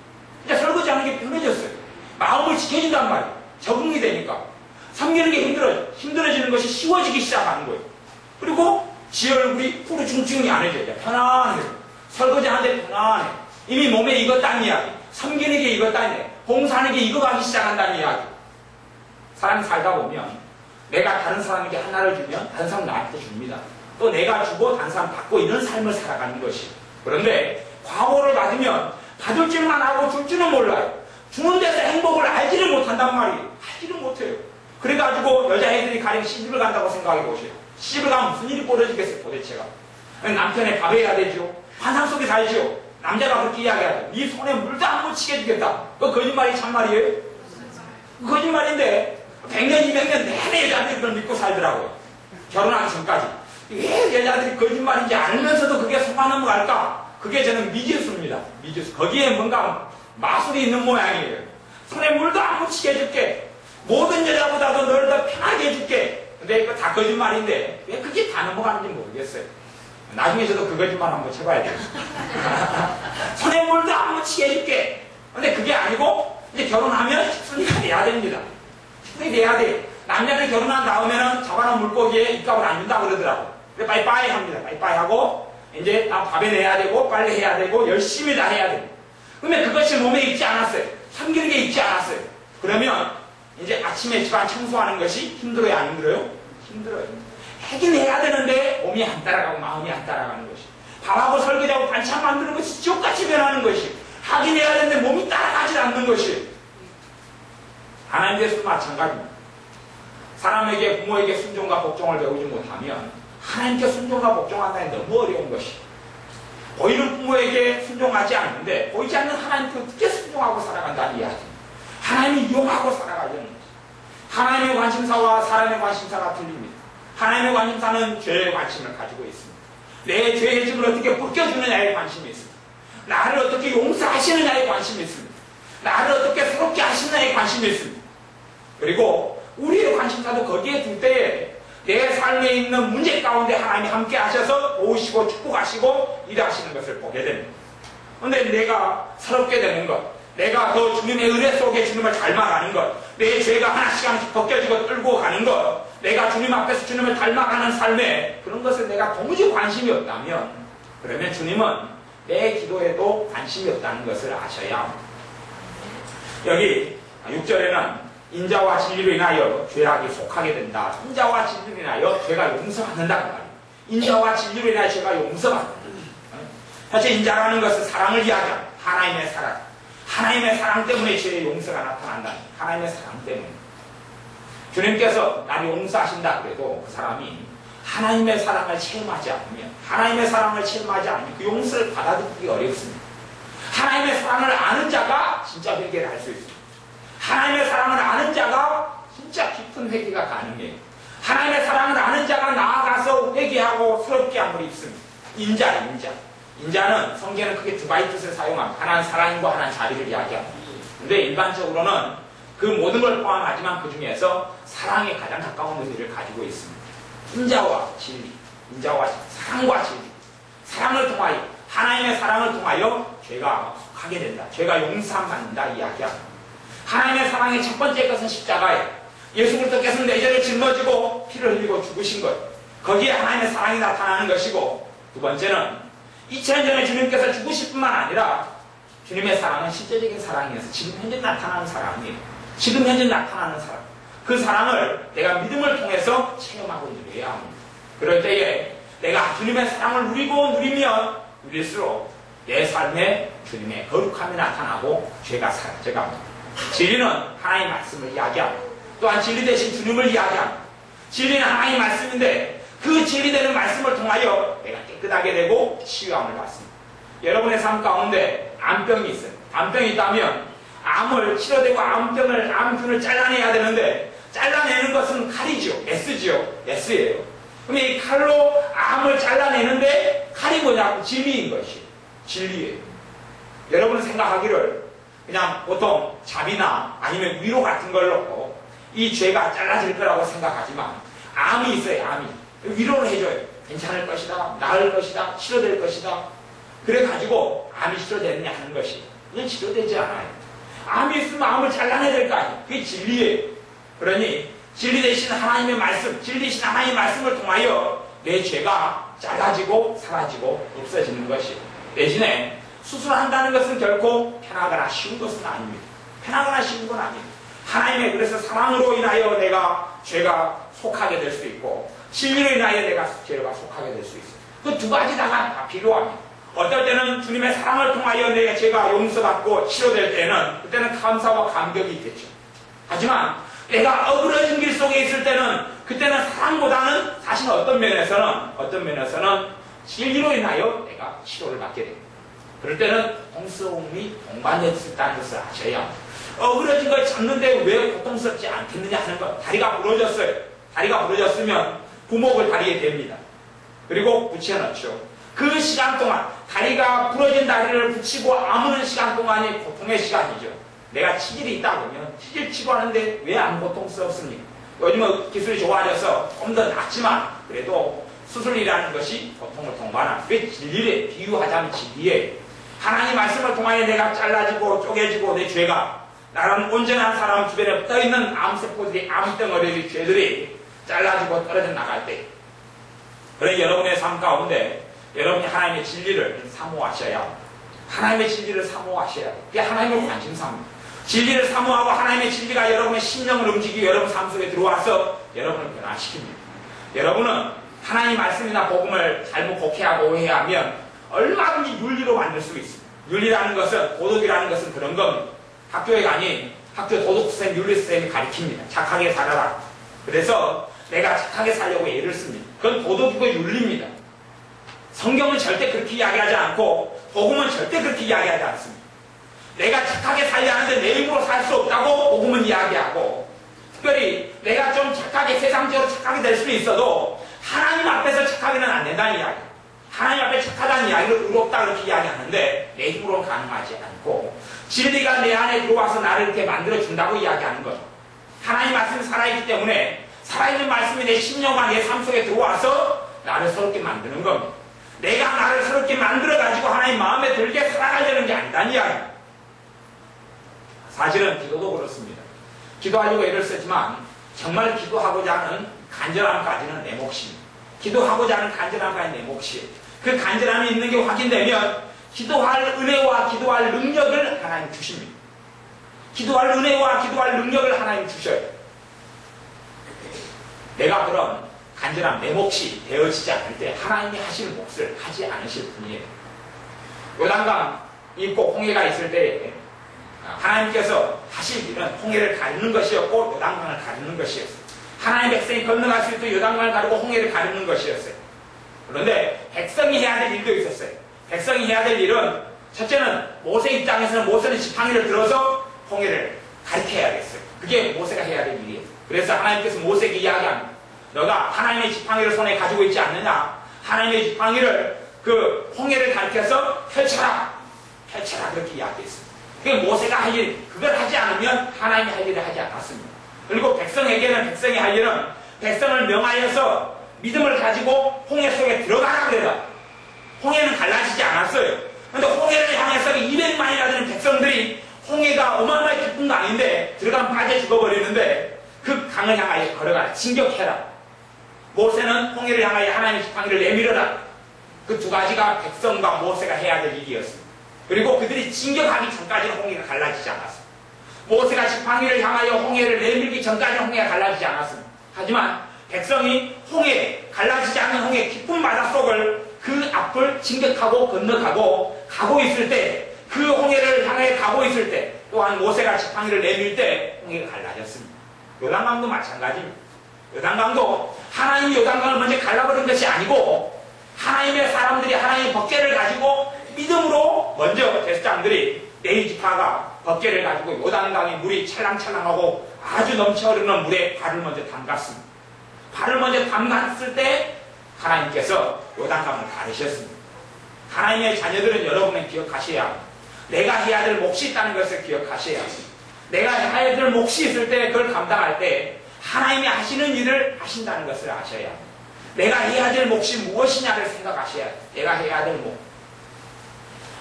이제 설거지하는 게 편해졌어요. 마음을 지켜준단 말이에요. 적응이 되니까. 섬기는 게 힘들어지는 것이 쉬워지기 시작하는 거예요. 그리고 지 얼굴이 후루중증이 안 해져요. 편안해요. 설거지 하는데 편안해. 이미 몸에 익었다는 이야기. 섬기는 게 익었다는 이야기. 봉사하는 게 익어가기 시작한다는 이야기. 사람이 살다 보면 내가 다른 사람에게 하나를 주면 다른 사람 나한테 줍니다. 또 내가 주고 다른 사람 받고 이런 삶을 살아가는 것이. 그런데 과보를 받으면 받을 줄만 알고 줄 줄은 몰라요. 주는 데서 행복을 알지를 못한단 말이에요. 알지를 못해요. 그래가지고 여자애들이 가령 시집을 간다고 생각해 보세요. 시집을 가면 무슨 일이 벌어지겠어요, 도대체가. 남편의 밥을 해야 되죠. 환상 속에 살죠. 남자가 그렇게 이야기하죠. 네 손에 물도 안 묻히게 해주겠다. 그거 거짓말이 참말이에요? 거짓말인데 100년, 200년 내내 여자들이 그걸 믿고 살더라고요. 결혼하기 전까지. 왜 여자들이 거짓말인지 알면서도 그게 속아 넘어갈까? 그게 저는 미지수입니다. 미지수. 거기에 뭔가 마술이 있는 모양이에요. 손에 물도 안 묻히게 해줄게. 모든 여자보다도 너를 더 편하게 해줄게. 근데 이거 다 거짓말인데 왜 그게 다 넘어가는지 모르겠어요. 나중에 저도 그 거짓말 한번 쳐봐야 돼요. 손에 물도 안 묻히게 해줄게. 근데 그게 아니고 이제 결혼하면 식순이가 돼야 됩니다. 식순이 돼야 돼. 남자들 결혼한 다음에는 잡아놓은 물고기에 입값을 안 준다 그러더라고. 그래 빠이빠이 합니다. 빠이빠이 하고 이제 다 밥에 내야 되고 빨래 해야 되고 열심히 다 해야 되고. 그러면 그것이 몸에 익지 않았어요. 섬기는 게 익지 않았어요. 그러면 이제 아침에 집안 청소하는 것이 힘들어요, 안 힘들어요? 힘들어요. 하긴 해야 되는데 몸이 안 따라가고 마음이 안 따라가는 것이. 밥하고 설거지하고 반찬 만드는 것이 지옥같이 변하는 것이. 하긴 해야 되는데 몸이 따라가지 않는 것이. 하나님께서도 마찬가지입니다. 사람에게 부모에게 순종과 복종을 배우지 못하면 하나님께 순종과 복종한다는 게 너무 어려운 것이. 보이는 부모에게 순종하지 않는데 보이지 않는 하나님께 어떻게 순종하고 살아간다는 이야기. 하나님이 이용하고 살아가려는 것이. 하나님의 관심사와 사람의 관심사가 틀립니다. 하나님의 관심사는 죄의 관심을 가지고 있습니다. 내 죄의 짐을 어떻게 벗겨주느냐에 관심이 있습니다. 나를 어떻게 용서하시느냐에 관심이 있습니다. 나를 어떻게 새롭게 하시느냐에 관심이 있습니다. 그리고 우리의 관심사도 거기에 둘 때에 내 삶에 있는 문제 가운데 하나님이 함께 하셔서 도우시고 축복하시고 일하시는 것을 보게 됩니다. 그런데 내가 새롭게 되는 것, 내가 더 주님의 은혜 속에 주님을 닮아가는 것, 내 죄가 하나씩 하나씩 벗겨지고 뚫고 가는 것, 내가 주님 앞에서 주님을 닮아가는 삶에 그런 것에 내가 도무지 관심이 없다면 그러면 주님은 내 기도에도 관심이 없다는 것을 아셔야 합니다. 여기 6절에는 인자와 진리로 인하여 죄악이 속하게 된다. 인자와 진리로 인하여 죄가 용서받는다는 말이에요. 인자와 진리로 인하여 죄가 용서받는다. 사실 인자라는 것은 사랑을 이야기합니다. 하나님의 사랑. 하나님의 사랑 때문에 죄의 용서가 나타난다. 하나님의 사랑 때문에. 주님께서 나를 용서하신다 그래도 그 사람이 하나님의 사랑을 체험하지 않으면, 하나님의 사랑을 체험하지 않으면 그 용서를 받아들이기 어렵습니다. 하나님의 사랑을 아는 자가 진짜 회개를 할 수 있습니다. 하나님의 사랑을 아는 자가 진짜 깊은 회개가 가능해요. 하나님의 사랑을 아는 자가 나아가서 회개하고 새롭게 함을 입습니다. 인자. 인자는 성경에는 크게 두 가지 뜻을 사용합니다. 하나는 사랑이고 하나는 자비를 이야기합니다. 근데 일반적으로는 그 모든 걸 포함하지만 그 중에서 사랑에 가장 가까운 의미를 가지고 있습니다. 인자와 진리, 사랑과 진리. 사랑을 통하여, 하나님의 사랑을 통하여 죄가 속하게 된다. 죄가 용서받는다 이야기합니다. 하나님의 사랑의 첫 번째 것은 십자가예요. 예수 그리스도께서 내 죄를 짊어지고 피를 흘리고 죽으신 것. 거기에 하나님의 사랑이 나타나는 것이고, 두 번째는 2000년 전에 주님께서 죽으실 뿐만 아니라 주님의 사랑은 실제적인 사랑이어서 지금 현재 나타나는 사랑이에요. 지금 현재 나타나는 사랑. 그 사랑을 내가 믿음을 통해서 체험하고 누려야 합니다. 그럴 때에 내가 주님의 사랑을 누리면 누릴수록 내 삶에 주님의 거룩함이 나타나고 죄가 사라져갑니다. 진리는 하나님의 말씀을 이야기합니다. 또한 진리 대신 주님을 이야기합니다. 진리는 하나님의 말씀인데 그 진리되는 말씀을 통하여 내가 깨끗하게 되고 치유함을 받습니다. 여러분의 삶 가운데 암병이 있어요. 암병이 있다면 암을 치료되고 암균을 잘라내야 되는데 잘라내는 것은 칼이죠. S예요. 그럼 이 칼로 암을 잘라내는데 칼이 뭐냐고 진리인 것이 진리예요. 여러분은 생각하기를 그냥 보통 잡이나 아니면 위로 같은 걸 넣고 이 죄가 잘라질 거라고 생각하지만 암이 있어요. 암이 위로를 해줘요. 괜찮을 것이다, 나을 것이다, 치료될 것이다. 그래가지고 암이 치료되느냐 하는 것이 그건 치료되지 않아요. 암이 있으면 암을 잘라내야 될 거 아니에요. 그게 진리예요. 그러니 진리 대신 하나님의 말씀, 진리 대신 하나님의 말씀을 통하여 내 죄가 잘라지고 사라지고 없어지는 것이 대신에 수술한다는 것은 결코 편하거나 쉬운 것은 아닙니다. 편하거나 쉬운 건 아닙니다. 하나님의 그래서 사랑으로 인하여 내가 죄가 속하게 될 수 있고 진리로 인하여 내가 죄가 속하게 될 수 있어요. 그 두 가지 다 필요합니다. 어떨 때는 주님의 사랑을 통하여 내가 죄가 용서받고 치료될 때는 그때는 감사와 감격이 있겠죠. 하지만 내가 어그러진 길 속에 있을 때는 그때는 사랑보다는 사실 어떤 면에서는 진리로 인하여 내가 치료를 받게 됩니다. 그럴 때는 동서움이 동반되었다는 것을 아셔야 합니다. 어그러진 걸 잡는데 왜 고통스럽지 않겠느냐 하는 것. 다리가 부러졌어요. 다리가 부러졌으면 구목을 다리에 댑니다. 그리고 붙여넣죠. 그 시간 동안 다리가 부러진 다리를 붙이고 아무는 시간 동안이 고통의 시간이죠. 내가 치질이 있다 보면 치질 치료하는데 왜 안 고통스럽습니까? 요즘은 기술이 좋아져서 좀 더 낫지만 그래도 수술이라는 것이 고통을 동반한 왜 진리에 비유하자면 진리에 하나님 말씀을 통하여 내가 잘라지고 쪼개지고 내 죄가 나는 온전한 사람 주변에 붙어있는 암세포들이 암덩어리 죄들이 잘라지고 떨어져 나갈 때 그래 여러분의 삶 가운데 여러분이 하나님의 진리를 사모하셔야 합니다. 하나님의 진리를 사모하셔야 합니다. 그게 하나님의 관심사입니다. 진리를 사모하고 하나님의 진리가 여러분의 심령을 움직이고 여러분 삶 속에 들어와서 여러분을 변화시킵니다. 여러분은 하나님 말씀이나 복음을 잘못 곡해하고 오해하면 얼마든지 윤리로 만들 수 있습니다. 윤리라는 것은 도덕이라는 것은 그런 겁니다. 학교에 가니 학교 도덕선생님, 윤리선생님이 가르칩니다. 착하게 살아라. 그래서 내가 착하게 살려고 애를 씁니다. 그건 도덕이고 윤리입니다. 성경은 절대 그렇게 이야기하지 않고 복음은 절대 그렇게 이야기하지 않습니다. 내가 착하게 살려 하는데 내 힘으로 살 수 없다고 복음은 이야기하고 특별히 내가 좀 착하게 세상적으로 착하게 될 수는 있어도 하나님 앞에서 착하게는 안 된다는 이야기. 하나님 앞에 착하다는 이야기를 의롭다 그렇게 이야기하는데 내 힘으로는 가능하지 않고 진리가 내 안에 들어와서 나를 이렇게 만들어준다고 이야기하는 거죠. 하나님 말씀이 살아있기 때문에 살아있는 말씀이 내 심령과 내 삶 속에 들어와서 나를 새롭게 만드는 겁니다. 내가 나를 새롭게 만들어가지고 하나님 마음에 들게 살아가려는 게 아니다는 이야기입니다. 사실은 기도도 그렇습니다. 기도하려고 애를 쓰지만 정말 기도하고자 하는 간절함까지는 내 몫입니다. 기도하고자 하는 간절함까지는 내 몫이에요. 그 간절함이 있는 게 확인되면 기도할 은혜와 기도할 능력을 하나님 주십니다. 기도할 은혜와 기도할 능력을 하나님 주셔요. 내가 그런 간절함 내 몫이 되어지지 않을 때 하나님이 하실 몫을 하지 않으실 분이에요. 요단강 있고 홍해가 있을 때 하나님께서 하실 일은 홍해를 가르는 것이었고 요단강을 가르는 것이었어요. 하나님의 백성이 건너갈 수 있도록 요단강을 가르고 홍해를 가르는 것이었어요. 그런데 백성이 해야 될 일도 있었어요. 백성이 해야 될 일은 첫째는 모세 입장에서는 모세는 지팡이를 들어서 홍해를 가르쳐야겠어요. 그게 모세가 해야 될 일이에요. 그래서 하나님께서 모세에게 이야기합니다. 너가 하나님의 지팡이를 손에 가지고 있지 않느냐? 하나님의 지팡이를 그 홍해를 가르쳐서 펼쳐라. 펼쳐라. 그렇게 이야기했습니다. 그게 모세가 할 일, 그걸 하지 않으면 하나님이 할 일을 하지 않았습니다. 그리고 백성에게는 백성이 할 일은 백성을 명하여서 믿음을 가지고 홍해 속에 들어가라 그래라. 홍해는 갈라지지 않았어요. 그런데 홍해를 향해서 200만이나 되는 백성들이 홍해가 어마어마하게 깊은 강인데 들어가면 빠져 죽어버리는데 그 강을 향하여 걸어가라. 진격해라. 모세는 홍해를 향하여 하나님의 지팡이를 내밀어라. 그 두 가지가 백성과 모세가 해야 될 일이었습니다. 그리고 그들이 진격하기 전까지는 홍해가 갈라지지 않았습니다. 모세가 지팡이를 향하여 홍해를 내밀기 전까지는 홍해가 갈라지지 않았습니다. 하지만 백성이 홍해, 갈라지지 않는 홍해 깊은 바닷속을 그 앞을 진격하고 건너가고 가고 있을 때 그 홍해를 향해 가고 있을 때 또한 모세가 지팡이를 내밀 때 홍해가 갈라졌습니다. 요단강도 마찬가지입니다. 요단강도 하나님이 요단강을 먼저 갈라버린 것이 아니고 하나님의 사람들이 하나님의 법궤를 가지고 믿음으로 먼저 제사장들이 네이지파가 법궤를 가지고 요단강의 물이 찰랑찰랑하고 아주 넘쳐 흐르는 물에 발을 먼저 담갔습니다. 발을 먼저 담갔을 때 하나님께서 요단강을 가르셨습니다. 하나님의 자녀들은 여러분은 기억하셔야 합니다. 내가 해야 될 몫이 있다는 것을 기억하셔야 합니다. 내가 해야 될 몫이 있을 때 그걸 감당할 때 하나님이 하시는 일을 하신다는 것을 아셔야 합니다. 내가 해야 될 몫이 무엇이냐를 생각하셔야 합니다. 내가 해야 될 몫.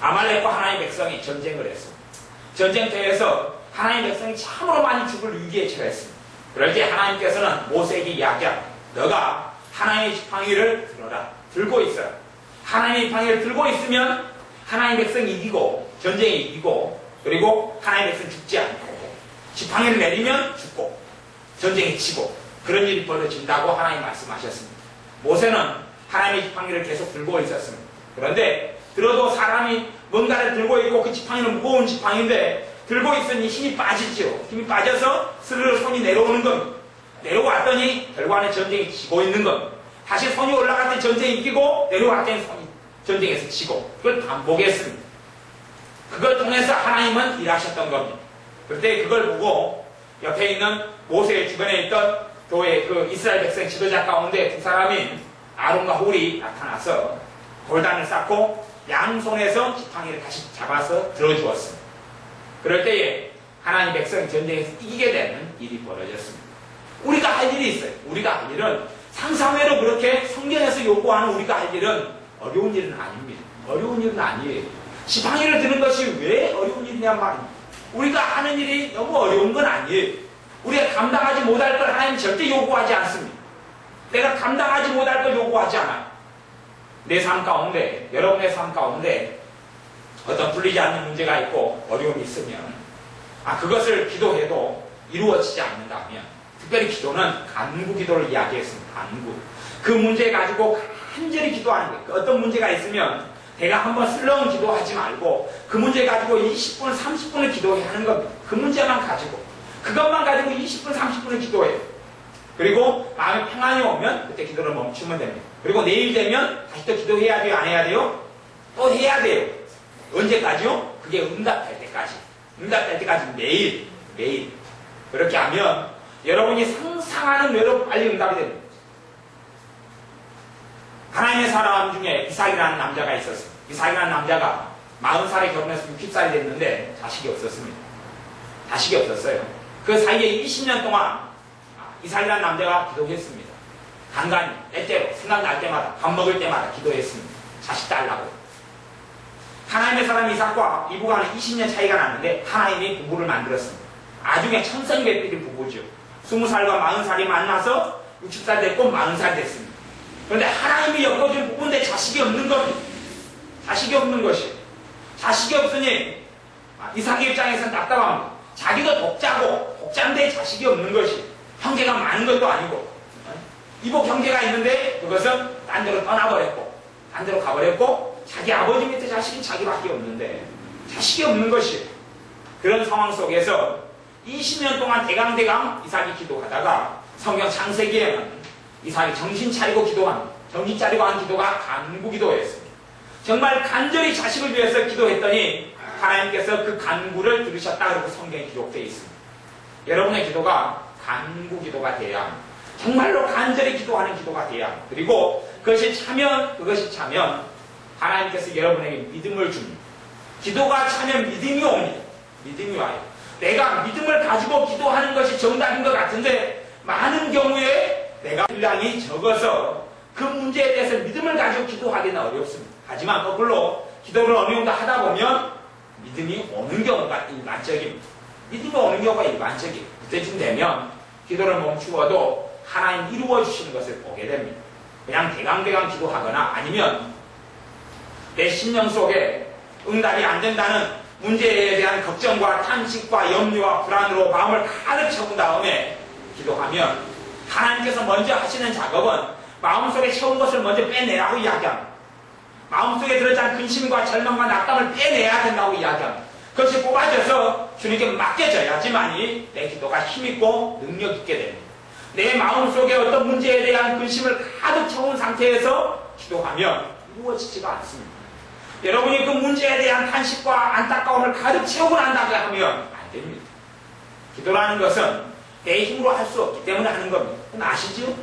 아말렉과 하나님의 백성이 전쟁을 했습니다. 전쟁터에서 하나님의 백성이 참으로 많이 죽을 위기에 처했습니다. 그럴 때 하나님께서는 모세에게 이야기합니다. 너가 하나님의 지팡이를 들어라. 들고 있어라. 하나님의 지팡이를 들고 있으면 하나님의 백성이 이기고 전쟁이 이기고 그리고 하나님의 백성이 죽지 않고 지팡이를 내리면 죽고 전쟁이 치고 그런 일이 벌어진다고 하나님 말씀하셨습니다. 모세는 하나님의 지팡이를 계속 들고 있었습니다. 그런데 들어도 사람이 뭔가를 들고 있고 그 지팡이는 무거운 지팡이인데 들고 있으니 힘이 빠지죠. 힘이 빠져서 스르르 손이 내려오는 겁니다. 내려왔더니 결과는 전쟁이 지고 있는 겁니다. 다시 손이 올라갔더니 전쟁이 이기고 내려왔더니 손이 전쟁에서 지고 그걸 반복했습니다. 그걸 통해서 하나님은 일하셨던 겁니다. 그때 그걸 보고 옆에 있는 모세의 주변에 있던 교회 그 이스라엘 백성 지도자 가운데 두 사람인 아론과 홀이 나타나서 돌단을 쌓고 양손에서 지팡이를 다시 잡아서 들어주었습니다. 그럴 때에 하나님 백성이 전쟁에서 이기게 되는 일이 벌어졌습니다. 우리가 할 일이 있어요. 우리가 할 일은 상상외로 그렇게 성경에서 요구하는 우리가 할 일은 어려운 일은 아닙니다. 어려운 일은 아니에요. 지팡이를 드는 것이 왜 어려운 일이냔 말입니다. 우리가 하는 일이 너무 어려운 건 아니에요. 우리가 감당하지 못할 걸 하나님 절대 요구하지 않습니다. 내가 감당하지 못할 걸 요구하지 않아요. 내 삶 가운데, 여러분의 삶 가운데 어떤 풀리지 않는 문제가 있고 어려움이 있으면 그것을 기도해도 이루어지지 않는다면 특별히 기도는 간구 기도를 이야기했습니다. 간구. 그 문제 가지고 간절히 기도하는 거예요. 어떤 문제가 있으면 내가 한번 슬렁 기도하지 말고 그 문제 가지고 20분, 30분을 기도해야 하는 겁니다. 그 문제만 가지고 그것만 가지고 20분, 30분을 기도해요. 그리고 마음에 평안이 오면 그때 기도를 멈추면 됩니다. 그리고 내일 되면 다시 또 기도해야 돼요? 안 해야 돼요? 또 해야 돼요. 언제까지요? 그게 응답될 때까지. 응답될 때까지 매일. 그렇게 하면 여러분이 상상하는 대로 빨리 응답이 됩니다. 하나님의 사람 중에 이삭이라는 남자가 있었습니다. 이삭이라는 남자가 40살에 결혼해서 60살이 됐는데 자식이 없었습니다. 자식이 없었어요. 그 사이에 20년 동안 이삭이라는 남자가 기도했습니다. 간간히 때때로 생각날 때마다 밥 먹을 때마다 기도했습니다. 자식 달라고. 하나님의 사람 이삭과 이 부부는 20년 차이가 났는데 하나님이 부부를 만들었습니다. 나중에 천생배필인 부부죠. 20살과 40살이 만나서 60살 됐고 40살 됐습니다. 그런데 하나님이 엮어준 부부인데 자식이 없는 겁니다. 자식이 없는 것이. 자식이 없으니 이삭의 입장에서는 답답합니다. 자기도 독자인데 자식이 없는 것이. 형제가 많은 것도 아니고 이복 형제가 있는데 그것은 딴 데로 떠나버렸고 딴 데로 가버렸고 자기 아버지 밑에 자식이 자기밖에 없는데 자식이 없는 것이. 그런 상황 속에서 20년 동안 대강대강 이삭이 기도하다가 성경 창세기에는 이삭이 정신 차리고 기도한 정신 차리고 한 기도가 간구 기도였습니다. 정말 간절히 자식을 위해서 기도했더니 하나님께서 그 간구를 들으셨다 그러고 성경에 기록되어 있습니다. 여러분의 기도가 간구 기도가 돼야 합니다. 정말로 간절히 기도하는 기도가 돼야 합니다. 그리고 그것이 차면 하나님께서 여러분에게 믿음을 줍니다. 기도가 차면 믿음이 옵니다. 믿음이 와요. 내가 믿음을 가지고 기도하는 것이 정답인 것 같은데 많은 경우에 내가 분량이 적어서 그 문제에 대해서 믿음을 가지고 기도하기는 어렵습니다. 하지만 거꾸로 기도를 어느 정도 하다 보면 믿음이 오는 경우가 일반적입니다. 믿음이 오는 경우가 일반적이에요. 그때쯤 되면 기도를 멈추어도 하나님 이루어주시는 것을 보게 됩니다. 그냥 대강대강 기도하거나 아니면 내 심령 속에 응답이 안 된다는 문제에 대한 걱정과 탄식과 염려와 불안으로 마음을 가득 채운 다음에 기도하면 하나님께서 먼저 하시는 작업은 마음속에 채운 것을 먼저 빼내라고 이야기합니다. 마음속에 들어찬 근심과 절망과 낙담을 빼내야 된다고 이야기합니다. 그것이 뽑아져서 주님께 맡겨져야지만이 내 기도가 힘있고 능력 있게 됩니다. 내 마음속에 어떤 문제에 대한 근심을 가득 채운 상태에서 기도하면 이루어지지가 않습니다. 여러분이 그 문제에 대한 탄식과 안타까움을 가득 채우고 난다고 하면 안 됩니다. 기도라는 것은 내 힘으로 할 수 없기 때문에 하는 겁니다. 그건 아시죠?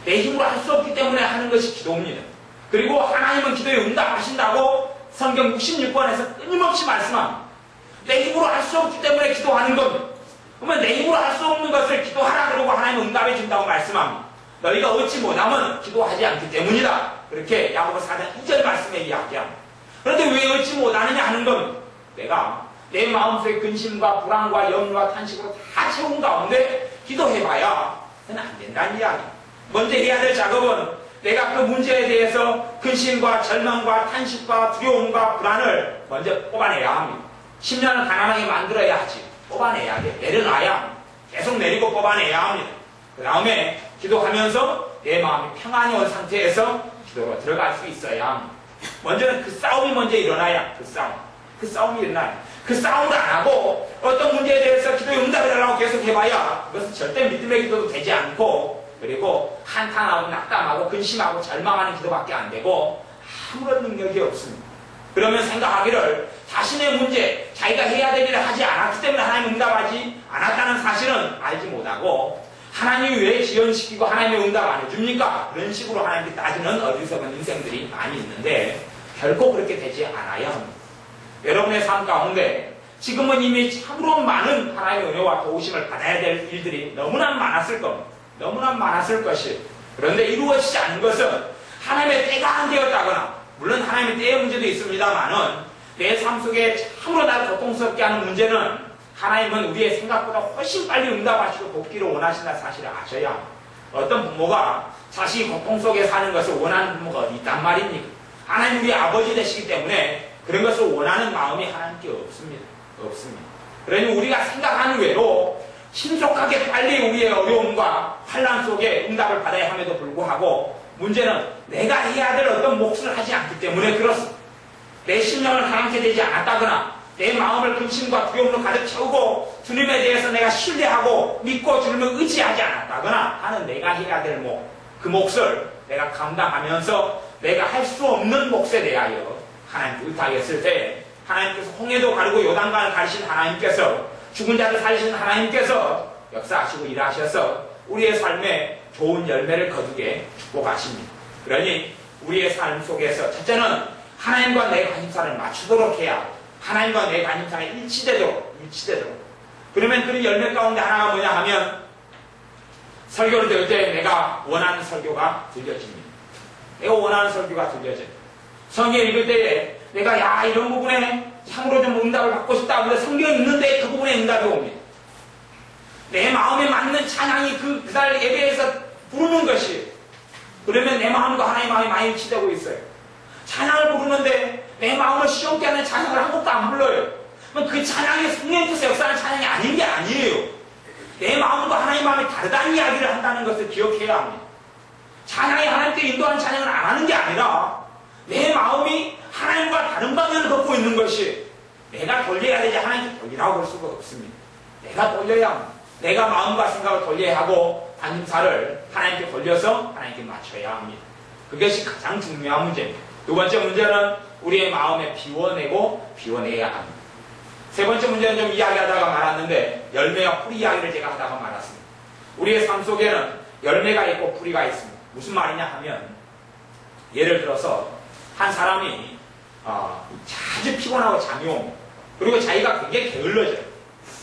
내 힘으로 할 수 없기 때문에 하는 것이 기도입니다. 그리고 하나님은 기도에 응답하신다고 성경 66권에서 끊임없이 말씀합니다. 내 힘으로 할 수 없기 때문에 기도하는 겁니다. 그러면 내 힘으로 할 수 없는 것을 기도하라 그러고 하나님은 응답해 준다고 말씀합니다. 너희가 얻지 못하면 기도하지 않기 때문이다. 그렇게 야고보 4장 2절 말씀에 이야기합니다. 그런데 왜 얻지 못하느냐 하는 건 내가 내 마음속의 근심과 불안과 염려와 탄식으로 다 채운 가운데 기도해봐야 그건 안 된다는 이야기. 먼저 해야 될 작업은 내가 그 문제에 대해서 근심과 절망과 탄식과 두려움과 불안을 먼저 뽑아내야 합니다. 10년을 가난하게 만들어야 하지. 뽑아내야 돼. 내려놔야 합니다. 계속 내리고 뽑아내야 합니다. 그 다음에 기도하면서 내 마음이 평안히 온 상태에서 기도로 들어갈 수 있어야 합니다. 먼저는 그 싸움이 먼저 일어나야 그 싸움이 일어나야 그 싸움을 안 하고 어떤 문제에 대해서 기도에 응답을 하려고 계속 해봐야 그것은 절대 믿음의 기도도 되지 않고 그리고 한탄하고 낙담하고 근심하고 절망하는 기도밖에 안 되고 아무런 능력이 없습니다. 그러면 생각하기를 자신의 문제, 자기가 해야 될 일을 하지 않았기 때문에 하나님 응답하지 않았다는 사실은 알지 못하고 하나님이 왜 지연시키고 하나님의 응답 안 해줍니까? 그런 식으로 하나님께 따지는 어리석은 인생들이 많이 있는데 결코 그렇게 되지 않아야 합니다. 여러분의 삶 가운데 지금은 이미 참으로 많은 하나님의 은혜와 도우심을 받아야 될 일들이 너무나 많았을 겁니다. 너무나 많았을 것이. 그런데 이루어지지 않은 것은 하나님의 때가 안 되었다거나 물론 하나님의 때의 문제도 있습니다만은 내 삶 속에 참으로 나를 고통스럽게 하는 문제는 하나님은 우리의 생각보다 훨씬 빨리 응답하시고 돕기를 원하신다는 사실을 아셔야 합니다. 어떤 부모가 자식이 고통 속에 사는 것을 원하는 부모가 어디 있단 말입니까? 하나님 우리 아버지 되시기 때문에 그런 것을 원하는 마음이 하나님께 없습니다. 없습니다. 그러니 우리가 생각하는 외로 신속하게 빨리 우리의 어려움과 환난 속에 응답을 받아야 함에도 불구하고 문제는 내가 해야 될 어떤 몫을 하지 않기 때문에 그렇습니다. 내 신령을 하나님께 되지 않았다거나 내 마음을 근심과 두려움으로 가득 채우고 주님에 대해서 내가 신뢰하고 믿고 주님을 의지하지 않았다거나 하는 내가 해야 될 몫, 그 몫을 내가 감당하면서 내가 할 수 없는 몫에 대하여 하나님께 의탁했을 때 하나님께서 홍해도 가르고 요단강을 가르신 하나님께서 죽은 자를 살리신 하나님께서 역사하시고 일하셔서 우리의 삶에 좋은 열매를 거두게 축복하십니다. 그러니 우리의 삶 속에서 첫째는 하나님과 내 관심사를 맞추도록 해야 하나님과 내 관심사가 일치되도록 그러면 그 열매 가운데 하나가 뭐냐 하면 설교를 들을 때 내가 원하는 설교가 들려집니다. 내가 원하는 설교가 들려져요. 성경 읽을 때에 내가 이런 부분에 참으로 좀 응답을 받고 싶다 하면 성경 읽는데 그 부분에 응답이 옵니다. 내 마음에 맞는 찬양이 그날 예배에서 부르는 것이 그러면 내 마음과 하나님의 마음이 많이 일치되고 있어요. 찬양을 부르는데 내 마음을 시험케 하는 찬양을 한 곡도 안 불러요. 그 찬양이 성령께서 역사하는 찬양이 아닌 게 아니에요. 내 마음과 하나님의 마음이 다르다는 이야기를 한다는 것을 기억해야 합니다. 찬양이 하나님께 인도하는 찬양을 안 하는 게 아니라 내 마음이 하나님과 다른 방향을 걷고 있는 것이 내가 돌려야 되지 하나님께 돌리라고 볼 수가 없습니다. 내가 돌려야 합니다. 내가 마음과 생각을 돌려야 하고 관심사를 하나님께 돌려서 하나님께 맞춰야 합니다. 그것이 가장 중요한 문제입니다. 두 번째 문제는 우리의 마음에 비워내야 합니다. 세 번째 문제는 좀 이야기하다가 말았는데 열매와 뿌리 이야기를 제가 하다가 말았습니다. 우리의 삶 속에는 열매가 있고 뿌리가 있습니다. 무슨 말이냐 하면 예를 들어서 한 사람이 자주 피곤하고 잠이 옵니다. 그리고 자기가 굉장히 게을러져요.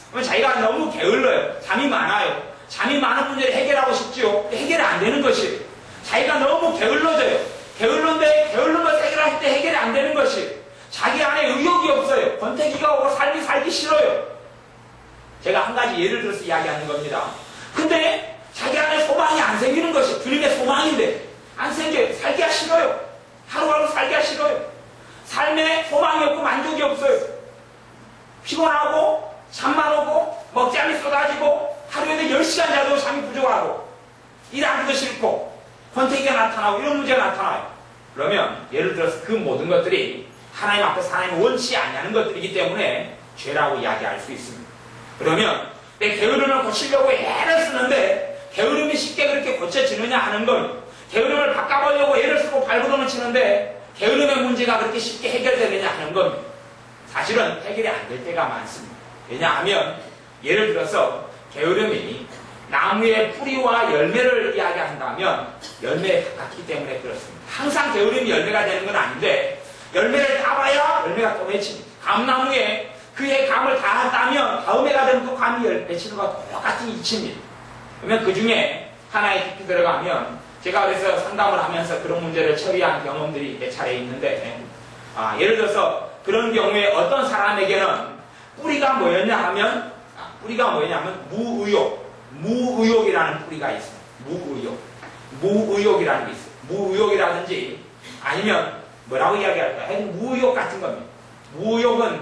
그러면 자기가 너무 게을러요. 잠이 많아요. 잠이 많은 문제를 해결하고 싶지요. 해결이 안 되는 것이 자기가 너무 게을러져요. 게을른데 게을른 것을 해결할 때 해결이 안 되는 것이 자기 안에 의욕이 없어요. 권태기가 오고 삶이 살기 싫어요. 제가 한 가지 예를 들어서 이야기하는 겁니다. 근데 자기 안에 소망이 안 생기는 것이 주님의 소망인데 안 생겨요. 살기가 싫어요. 하루하루 살기가 싫어요. 삶에 소망이 없고 만족이 없어요. 피곤하고 잠만 오고 먹잠이 쏟아지고 하루에도 10시간 자도 잠이 부족하고 일하기도 싫고 권태기가 나타나고 이런 문제가 나타나요. 그러면 예를 들어서 그 모든 것들이 하나님 앞에서 하나님 원치 않냐는 것들이기 때문에 죄라고 이야기할 수 있습니다. 그러면 내 게으름을 고치려고 애를 쓰는데 게으름이 쉽게 그렇게 고쳐지느냐 하는 건 게으름을 바꿔보려고 애를 쓰고 발버둥을 치는데 게으름의 문제가 그렇게 쉽게 해결되느냐 하는 겁니다. 사실은 해결이 안 될 때가 많습니다. 왜냐하면 예를 들어서 게으름이 나무의 뿌리와 열매를 이야기한다면 열매에 가깝기 때문에 그렇습니다. 항상 게으름이 열매가 되는 건 아닌데 열매를 따봐야 열매가 또 맺힙니다. 감나무에 그의 감을 다 따면 다음 해가 되면 또 감이 맺히는 것과 똑같은 이치입니다. 그러면 그 중에 하나에 깊이 들어가면 제가 그래서 상담을 하면서 그런 문제를 처리한 경험들이 몇 차례 있는데 예를 들어서 그런 경우에 어떤 사람에게는 뿌리가 뭐였냐 하면 무의욕, 무의욕이라는 뿌리가 있어요. 무의욕. 무의욕이라는 게 있어요. 무의욕이라든지 아니면 뭐라고 이야기할까요? 무의욕 같은 겁니다. 무의욕은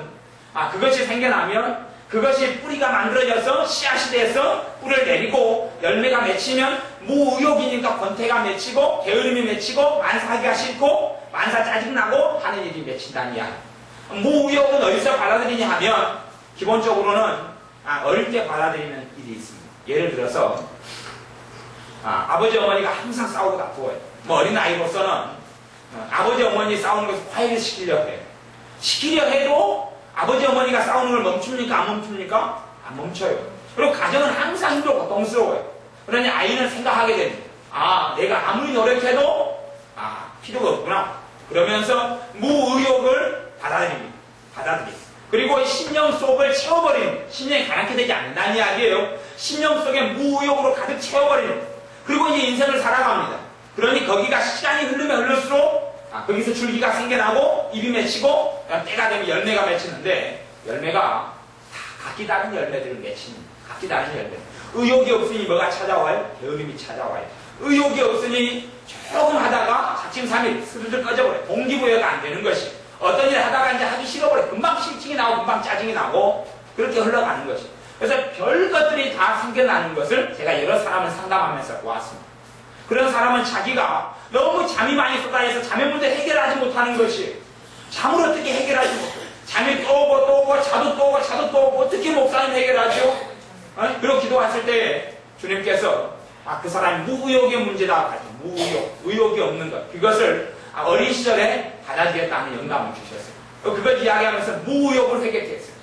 그것이 생겨나면 그것이 뿌리가 만들어져서 씨앗이 돼서 뿌리를 내리고 열매가 맺히면 무의욕이니까 권태가 맺히고 게으름이 맺히고 만사하기가 싫고 만사 짜증나고 하는 일이 맺힌다는 이야기. 무의욕은 어디서 받아들이냐 하면 기본적으로는 어릴 때 받아들이는 일이 있습니다. 예를 들어서 아버지 어머니가 항상 싸우고 다투어요. 뭐 어린 아이로서는 아버지 어머니 싸우는 것을 과외를 시키려 해요. 시키려 해도 아버지 어머니가 싸우는 걸 멈춥니까? 안 멈춥니까? 안 멈춰요. 그리고 가정은 항상 힘들고 고통스러워요. 그러니 아이는 생각하게 됩니다. 내가 아무리 노력해도 필요가 없구나. 그러면서 무의욕을 받아들입니다. 그리고 신념 속을 채워버리는, 신념이 가난케 되지 않는다는 이야기예요. 신념 속에 무의욕으로 가득 채워버리는, 그리고 이제 인생을 살아갑니다. 그러니 거기가 시간이 흐르면 흐를수록 거기서 줄기가 생겨나고 입이 맺히고 때가 되면 열매가 맺히는데, 열매가 다 각기 다른 열매들을 맺힙니다. 각기 다른 열매. 의욕이 없으니 뭐가 찾아와요? 게으름이 찾아와요. 의욕이 없으니 조금 하다가 작심삼일 스르르 꺼져버려요. 동기부여가 안 되는 것이. 어떤 일을 하다가 이제 하기 싫어버려요. 금방 실증이 나고 금방 짜증이 나고 그렇게 흘러가는 것이. 그래서 별 것들이 다 생겨나는 것을 제가 여러 사람을 상담하면서 보았습니다. 그런 사람은 자기가 너무 잠이 많이 쏟아져서 잠의 문제 해결하지 못하는 것이, 잠을 어떻게 해결하지 못해요. 잠이 또 오고 자도 또 오고 어떻게 목사님 해결하죠? 그리고 기도했을 때 주님께서 그 사람이 무의욕의 문제다 하죠. 무의욕, 의욕이 없는 것. 그것을 어린 시절에 받아들였다는 영감을 주셨어요. 그걸 이야기하면서 무의욕을 회개했어요.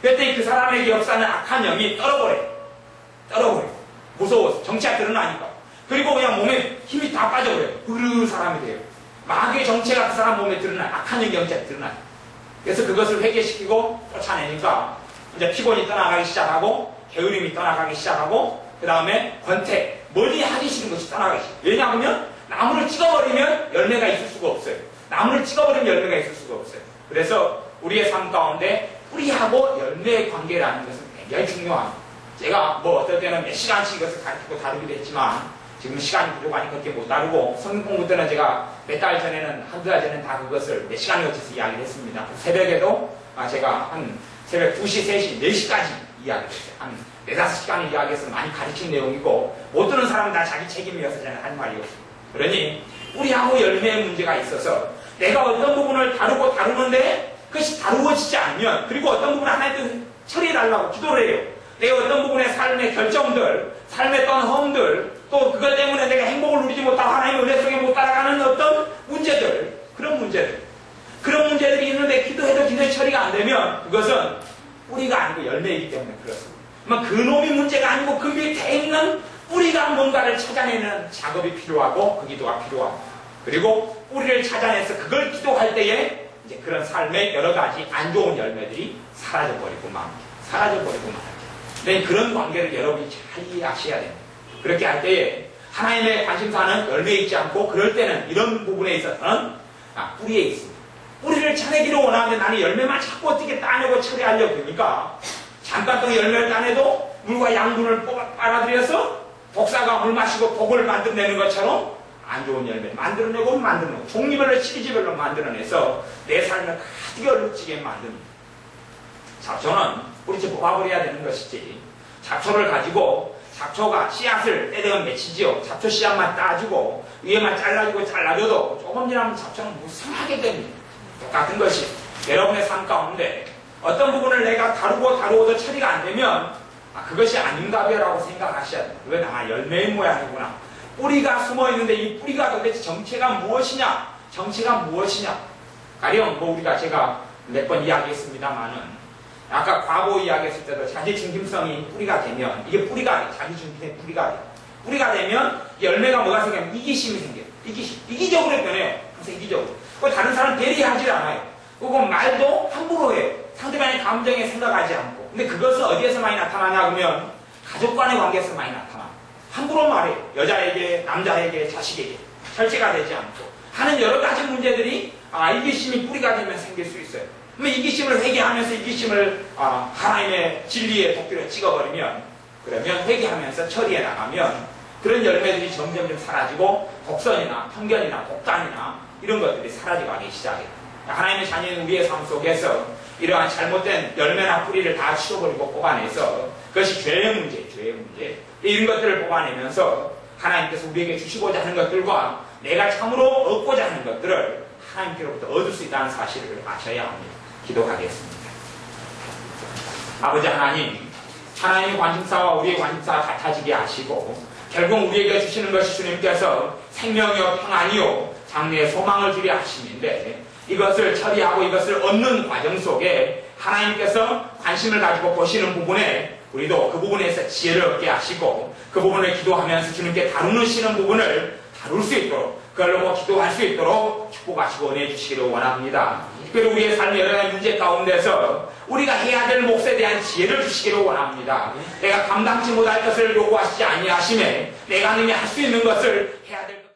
그랬더니 그 사람에게 역사는 악한 영이 떨어버려요. 무서워서 정체가 드러나니까. 그리고 그냥 몸에 힘이 다 빠져버려요. 으르 사람이 돼요. 마귀의 정체가 그 사람 몸에 드러나요. 악한 영이 정체가 드러나요. 그래서 그것을 회개시키고 쫓아내니까 이제 피곤이 떠나가기 시작하고 게으름이 떠나가기 시작하고 그 다음에 권태, 멀리 하기 싫은 것이 떠나가기 시작해요. 왜냐하면 나무를 찍어버리면 열매가 있을 수가 없어요. 나무를 찍어버리면 열매가 있을 수가 없어요. 그래서 우리의 삶 가운데 뿌리하고 열매의 관계라는 것은 굉장히 중요합니다. 제가 어떨 때는 몇 시간씩 이것을 가르치고 다루기도 했지만 지금 시간이 부족하니까 그렇게 못 다루고 성경 공부 때는 제가 몇 달 전에는 한두 달 전에는 다 그것을 몇 시간에 걸쳐서 이야기를 했습니다. 새벽에도 제가 한 새벽 2시, 3시, 4시까지 이야기를 했어요. 한 4-5시간을 이야기해서 많이 가르친 내용이고 못 듣는 사람은 다 자기 책임이어서 저는 할 말이 없습니다. 그러니 뿌리하고 열매의 문제가 있어서 내가 어떤 부분을 다루는데 그것이 다루어지지 않으면, 그리고 어떤 부분을 하나님께 처리해달라고 기도를 해요. 내 어떤 부분의 삶의 결정들, 삶의 어떤 허움들, 또 그것 때문에 내가 행복을 누리지 못하고 하나님의 은혜 속에 못 따라가는 어떤 문제들, 그런 문제들이 있는데 기도해도 기도의 처리가 안 되면 그것은 뿌리가 아니고 열매이기 때문에 그렇습니다. 그놈이 문제가 아니고 그 밑에 있는 뿌리가 뭔가를 찾아내는 작업이 필요하고 그 기도가 필요합니다. 그리고 뿌리를 찾아내서 그걸 기도할 때에 이제 그런 삶의 여러 가지 안 좋은 열매들이 사라져버리고 맙니다. 네, 그런 관계를 여러분이 잘 이해하셔야 됩니다. 그렇게 할 때에 하나님의 관심사는 열매에 있지 않고, 그럴 때는 이런 부분에 있어서는 뿌리에 있습니다. 뿌리를 차내기를 원하는데 나는 열매만 자꾸 어떻게 따내고 처리하려고 그러니까 잠깐 동안 열매를 따내도 물과 양분을 빨아들여서 독사가 물 마시고 독을 만들어내는 것처럼 안 좋은 열매를 만들어내고 종류별로 시리즈별로 만들어내서 내 삶을 가득 얼룩지게 만듭니다. 잡초는 뿌리째 뽑아버려야 되는 것이지, 잡초를 가지고 잡초가 씨앗을 때되면 맺히지요. 잡초 씨앗만 따주고 위에만 잘라줘도 조금 지나면 잡초는 무성하게 됩니다. 똑같은 것이 여러분의 삶 가운데 어떤 부분을 내가 다루어도 처리가 안 되면 그것이 아닌가벼라고 생각하셔야 돼요. 그건 열매의 모양이구나. 뿌리가 숨어있는데 이 뿌리가 도대체 정체가 무엇이냐? 가령 제가 몇 번 이야기했습니다만은 아까 과거 이야기했을 때도 자기 중심성이 뿌리가 되면, 이게 자기 중심의 뿌리가 되면 열매가 뭐가 생기냐면 이기심이 생겨요. 이기적으로 변해요. 그래서 이기적으로. 다른 사람 배려하지 않아요. 그리고 말도 함부로 해요. 상대방의 감정에 생각하지 않고. 근데 그것은 어디에서 많이 나타나냐 그러면 가족 간의 관계에서 많이 나타나요. 함부로 말해요. 여자에게, 남자에게, 자식에게. 절제가 되지 않고 하는 여러 가지 문제들이 이기심이 뿌리가 되면 생길 수 있어요. 이기심을 회개하면서 이기심을 하나님의 진리의 도끼로 찍어버리면 그러면 회개하면서 처리해 나가면 그런 열매들이 점점 사라지고 독선이나 편견이나 독단이나 이런 것들이 사라져가기 시작해요. 하나님의 자녀인 우리의 삶 속에서 이러한 잘못된 열매나 뿌리를 다 치워버리고 뽑아내서 그것이 죄의 문제 이런 것들을 뽑아내면서 하나님께서 우리에게 주시고자 하는 것들과 내가 참으로 얻고자 하는 것들을 하나님께로부터 얻을 수 있다는 사실을 아셔야 합니다. 기도하겠습니다. 아버지 하나님, 하나님의 관심사와 우리의 관심사가 같아지게 하시고 결국 우리에게 주시는 것이 주님께서 생명이요 평안이요 장래의 소망을 주려 하심인데 이것을 처리하고 이것을 얻는 과정 속에 하나님께서 관심을 가지고 보시는 부분에 우리도 그 부분에서 지혜를 얻게 하시고 그 부분을 기도하면서 주님께 다루시는 부분을 다룰 수 있도록 그걸로 기도할 수 있도록 축복하시고 은혜 주시기를 원합니다. 특별히 우리의 삶의 여러 가지 문제 가운데서 우리가 해야 될 몫에 대한 지혜를 주시기를 원합니다. 내가 감당치 못할 것을 요구하시지 아니하심에 내가 능히 할 수 있는 것을 해야 될 것.